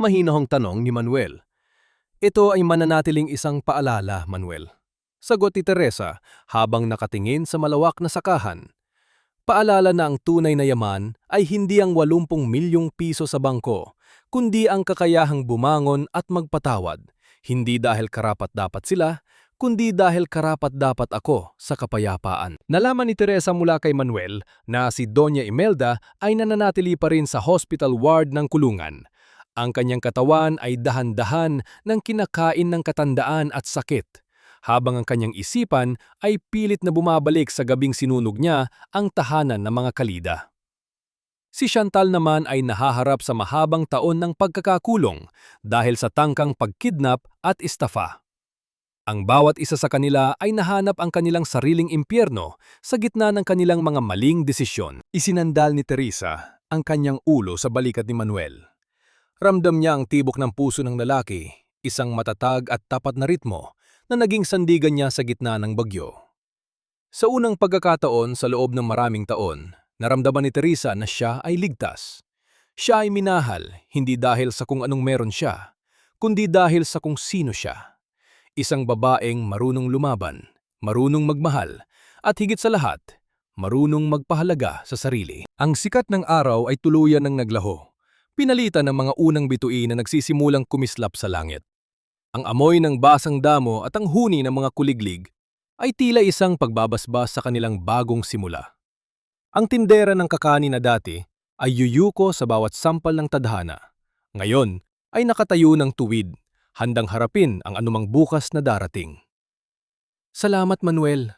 Mahinahong tanong ni Manuel. Ito ay mananatiling isang paalala, Manuel. Sagot ni Teresa habang nakatingin sa malawak na sakahan. Paalala na ang tunay na yaman ay hindi ang 80 milyong piso sa bangko, kundi ang kakayahang bumangon at magpatawad, hindi dahil karapat-dapat sila, kundi dahil karapat-dapat ako sa kapayapaan. Nalaman ni Teresa mula kay Manuel na si Doña Imelda ay nananatili pa rin sa hospital ward ng kulungan. Ang kanyang katawan ay dahan-dahan ng kinakain ng katandaan at sakit, habang ang kanyang isipan ay pilit na bumabalik sa gabing sinunog niya ang tahanan ng mga kalida. Si Chantal naman ay nahaharap sa mahabang taon ng pagkakakulong dahil sa tangkang pagkidnap at estafa. Ang bawat isa sa kanila ay nahanap ang kanilang sariling impyerno sa gitna ng kanilang mga maling desisyon. Isinandal ni Teresa ang kanyang ulo sa balikat ni Manuel. Ramdam niya ang tibok ng puso ng lalaki, isang matatag at tapat na ritmo na naging sandigan niya sa gitna ng bagyo. Sa unang pagkakataon sa loob ng maraming taon, naramdaman ni Teresa na siya ay ligtas. Siya ay minahal hindi dahil sa kung anong meron siya, kundi dahil sa kung sino siya. Isang babaeng marunong lumaban, marunong magmahal, at higit sa lahat, marunong magpahalaga sa sarili. Ang sikat ng araw ay tuluyan ng naglaho. Pinalitan ng mga unang bituin na nagsisimulang kumislap sa langit. Ang amoy ng basang damo at ang huni ng mga kuliglig ay tila isang pagbabasbas sa kanilang bagong simula. Ang tindera ng kakanin na dati ay yuyuko sa bawat sampal ng tadhana. Ngayon ay nakatayo ng tuwid, handang harapin ang anumang bukas na darating. Salamat, Manuel.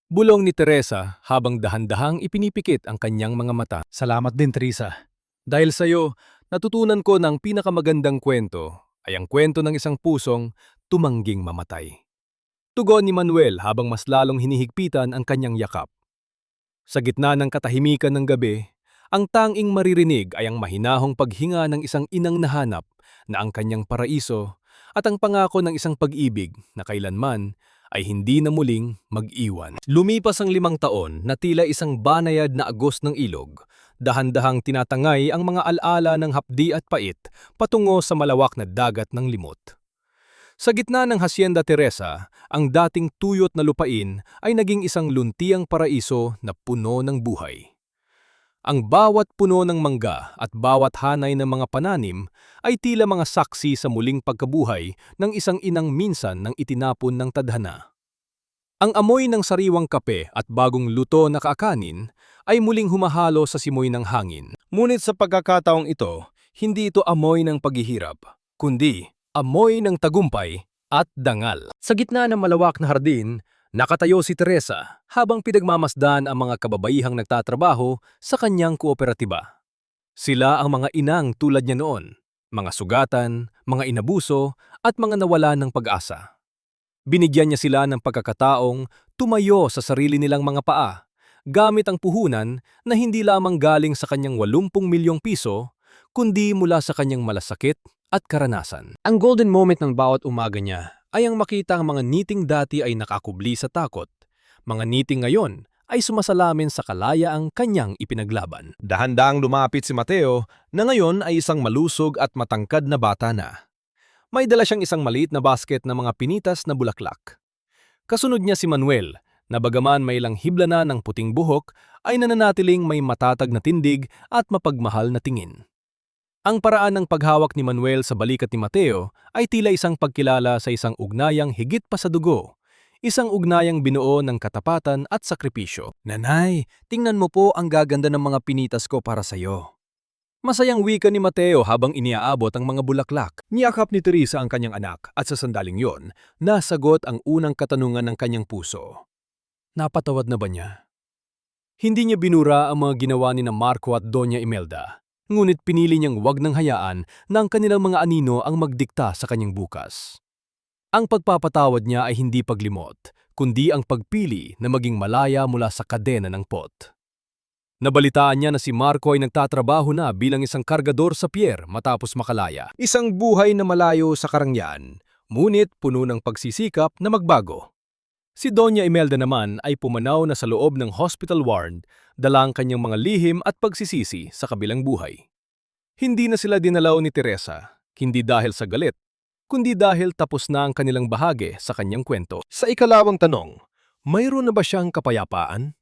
Bulong ni Teresa habang dahan-dahang ipinipikit ang kanyang mga mata. Salamat din, Teresa. Dahil sa'yo, natutunan ko ng pinakamagandang kwento ay ang kwento ng isang pusong tumangging mamatay. Tugon ni Manuel habang mas lalong hinihigpitan ang kanyang yakap. Sa gitna ng katahimikan ng gabi, ang tanging maririnig ay ang mahinahong paghinga ng isang inang nahanap na ang kanyang paraiso at ang pangako ng isang pag-ibig na kailanman ay hindi na muling mag-iwan. Lumipas ang 5 taon na tila isang banayad na agos ng ilog. Dahan-dahang tinatangay ang mga alaala ng hapdi at pait patungo sa malawak na dagat ng limot. Sa gitna ng Hacienda Teresa, ang dating tuyot na lupain ay naging isang luntiang paraiso na puno ng buhay. Ang bawat puno ng mangga at bawat hanay ng mga pananim ay tila mga saksi sa muling pagkabuhay ng isang inang minsan nang itinapon ng tadhana. Ang amoy ng sariwang kape at bagong luto na kaakanin ay muling humahalo sa simoy ng hangin. Ngunit sa pagkakataong ito, hindi ito amoy ng paghihirap, kundi amoy ng tagumpay at dangal. Sa gitna ng malawak na hardin, nakatayo si Teresa habang pinagmamasdan ang mga kababaihang nagtatrabaho sa kanyang kooperatiba. Sila ang mga inang tulad niya noon, mga sugatan, mga inabuso at mga nawala ng pag-asa. Binigyan niya sila ng pagkakataong tumayo sa sarili nilang mga paa, gamit ang puhunan na hindi lamang galing sa kanyang 80 milyong piso, kundi mula sa kanyang malasakit at karanasan. Ang golden moment ng bawat umaga niya ay ang makita ang mga niting dati ay nakakubli sa takot. Mga niting ngayon ay sumasalamin sa kalayaang kanyang ipinaglaban. Dahan-dahang lumapit si Mateo na ngayon ay isang malusog at matangkad na bata na. May dala siyang isang maliit na basket na mga pinitas na bulaklak. Kasunod niya si Manuel, na bagaman may ilang hibla na ng puting buhok, ay nananatiling may matatag na tindig at mapagmahal na tingin. Ang paraan ng paghawak ni Manuel sa balikat ni Mateo ay tila isang pagkilala sa isang ugnayang higit pa sa dugo, isang ugnayang binuo ng katapatan at sakripisyo. Nanay, tingnan mo po ang gaganda ng mga pinitas ko para sa'yo. Masayang wika ni Mateo habang iniaabot ang mga bulaklak. Niyakap ni Teresa ang kanyang anak at sa sandaling yon, nasagot ang unang katanungan ng kanyang puso. Napatawad na ba niya? Hindi niya binura ang mga ginawa ni Marco at Doña Imelda, ngunit pinili niyang wag nang hayaan na ang kanilang mga anino ang magdikta sa kanyang bukas. Ang pagpapatawad niya ay hindi paglimot, kundi ang pagpili na maging malaya mula sa kadena ng pot. Nabalitaan niya na si Marco ay nagtatrabaho na bilang isang kargador sa pier matapos makalaya. Isang buhay na malayo sa karangyaan, ngunit puno ng pagsisikap na magbago. Si Doña Imelda naman ay pumanaw na sa loob ng hospital ward, dala ang kanyang mga lihim at pagsisisi sa kabilang buhay. Hindi na sila dinalaw ni Teresa, hindi dahil sa galit, kundi dahil tapos na ang kanilang bahagi sa kanyang kwento. Sa ikalawang tanong, mayroon na ba siyang kapayapaan?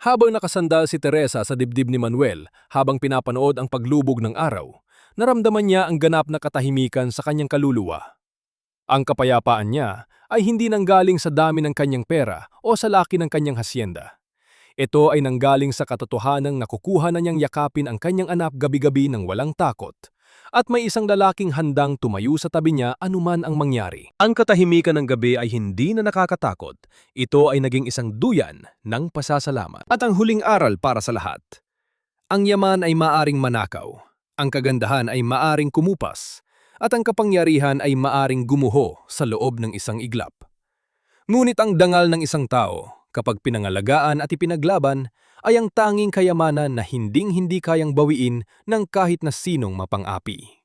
Habang nakasandal si Teresa sa dibdib ni Manuel habang pinapanood ang paglubog ng araw, naramdaman niya ang ganap na katahimikan sa kanyang kaluluwa. Ang kapayapaan niya ay hindi nanggaling sa dami ng kanyang pera o sa laki ng kanyang hasyenda. Ito ay nanggaling sa katotohanang nakukuha na niyang yakapin ang kanyang anak gabi-gabi ng walang takot, at may isang lalaking handang tumayo sa tabi niya anuman ang mangyari. Ang katahimikan ng gabi ay hindi na nakakatakot. Ito ay naging isang duyan ng pasasalamat. At ang huling aral para sa lahat. Ang yaman ay maaring manakaw, ang kagandahan ay maaring kumupas, at ang kapangyarihan ay maaring gumuho sa loob ng isang iglap. Ngunit ang dangal ng isang tao, kapag pinangalagaan at ipinaglaban, ay ang tanging kayamanan na hinding-hindi kayang bawiin ng kahit na sinong mapang-api.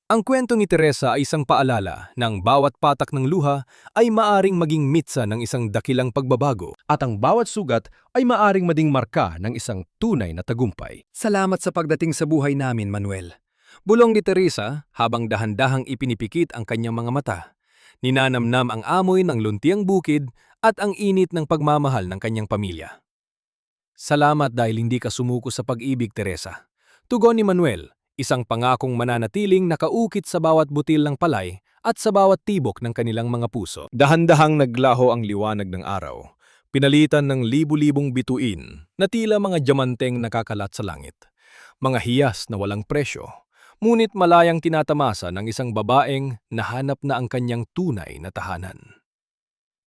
Ang kwento ni Teresa ay isang paalala na ang bawat patak ng luha ay maaring maging mitsa ng isang dakilang pagbabago, at ang bawat sugat ay maaring mading marka ng isang tunay na tagumpay. Salamat sa pagdating sa buhay namin, Manuel. Bulong ni Teresa habang dahan-dahang ipinipikit ang kanyang mga mata. Ninanamnam ang amoy ng luntiang bukid at ang init ng pagmamahal ng kanyang pamilya. Salamat dahil hindi ka sumuko sa pag-ibig, Teresa. Tugon ni Manuel, isang pangakong mananatiling nakaukit sa bawat butil ng palay at sa bawat tibok ng kanilang mga puso. Dahan-dahang naglaho ang liwanag ng araw, pinalitan ng libu-libong bituin na tila mga diamanteng nakakalat sa langit. Mga hiyas na walang presyo, ngunit malayang tinatamasa ng isang babaeng nahanap na ang kanyang tunay na tahanan.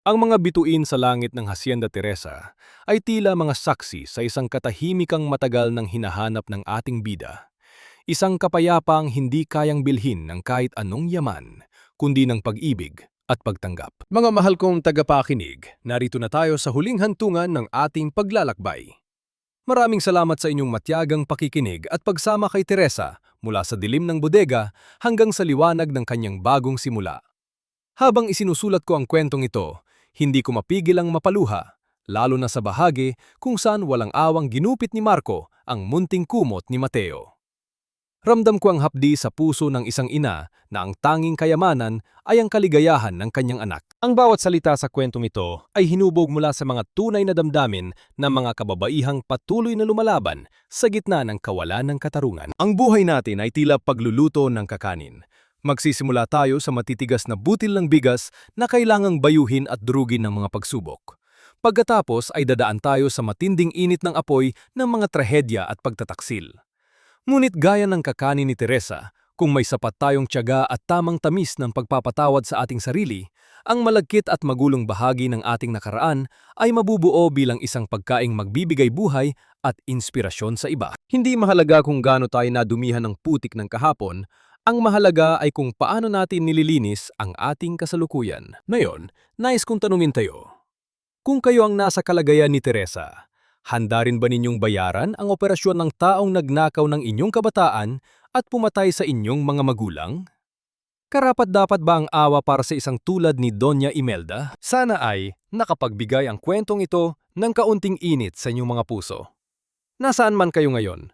Ang mga bituin sa langit ng Hacienda Teresa ay tila mga saksi sa isang katahimikang matagal ng hinahanap ng ating bida. Isang kapayapang hindi kayang bilhin ng kahit anong yaman, kundi ng pag-ibig at pagtanggap. Mga mahal kong tagapakinig, narito na tayo sa huling hantungan ng ating paglalakbay. Maraming salamat sa inyong matyagang pakikinig at pagsama kay Teresa mula sa dilim ng bodega hanggang sa liwanag ng kanyang bagong simula. Habang isinusulat ko ang kwentong ito, hindi ko mapigil ang mapaluha, lalo na sa bahagi kung saan walang awang ginupit ni Marco ang munting kumot ni Mateo. Ramdam ko ang hapdi sa puso ng isang ina na ang tanging kayamanan ay ang kaligayahan ng kanyang anak. Ang bawat salita sa kwentong ito ay hinubog mula sa mga tunay na damdamin ng mga kababaihang patuloy na lumalaban sa gitna ng kawalan ng katarungan. Ang buhay natin ay tila pagluluto ng kakanin. Magsisimula tayo sa matitigas na butil ng bigas na kailangang bayuhin at durugin ng mga pagsubok. Pagkatapos ay dadaan tayo sa matinding init ng apoy ng mga trahedya at pagtataksil. Ngunit gaya ng kakanin ni Teresa, Kung may sapat tayong tiyaga at tamang tamis ng pagpapatawad sa ating sarili, ang malagkit at magulong bahagi ng ating nakaraan ay mabubuo bilang isang pagkaing magbibigay buhay at inspirasyon sa iba. Hindi mahalaga kung gaano tayo nadumihan ng putik ng kahapon, ang mahalaga ay kung paano natin nililinis ang ating kasalukuyan. Ngayon, nais kong tanungin tayo. Kung kayo ang nasa kalagayan ni Teresa, handa rin ba ninyong bayaran ang operasyon ng taong nagnakaw ng inyong kabataan at pumatay sa inyong mga magulang? Karapat-dapat ba ang awa para sa isang tulad ni Doña Imelda? Sana ay nakapagbigay ang kwentong ito ng kaunting init sa inyong mga puso. Nasaan man kayo ngayon?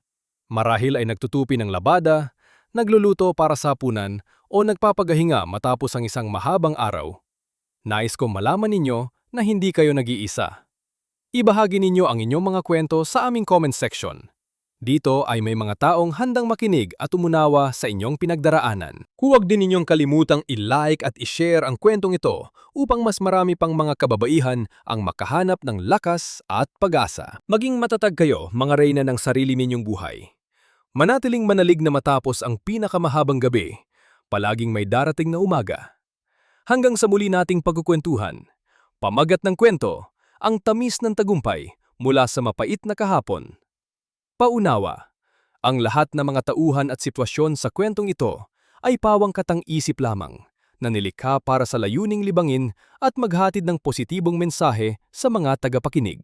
Marahil ay nagtutupi ng labada, nagluluto para sa hapunan o nagpapagahinga matapos ang isang mahabang araw. Nais kong malaman ninyo na hindi kayo nag-iisa. Ibahagi ninyo ang inyong mga kwento sa aming comment section. Dito ay may mga taong handang makinig at umunawa sa inyong pinagdaraanan. Huwag din ninyong kalimutang i-like at i-share ang kwentong ito upang mas marami pang mga kababaihan ang makahanap ng lakas at pag-asa. Maging matatag kayo, mga reyna ng sarili ninyong buhay. Manatiling manalig na matapos ang pinakamahabang gabi, palaging may darating na umaga. Hanggang sa muli nating pagkukwentuhan, pamagat ng kwento, ang tamis ng tagumpay mula sa mapait na kahapon. Paunawa, ang lahat ng mga tauhan at sitwasyon sa kwentong ito ay pawang katang-isip lamang na nilikha para sa layuning libangin at maghatid ng positibong mensahe sa mga tagapakinig.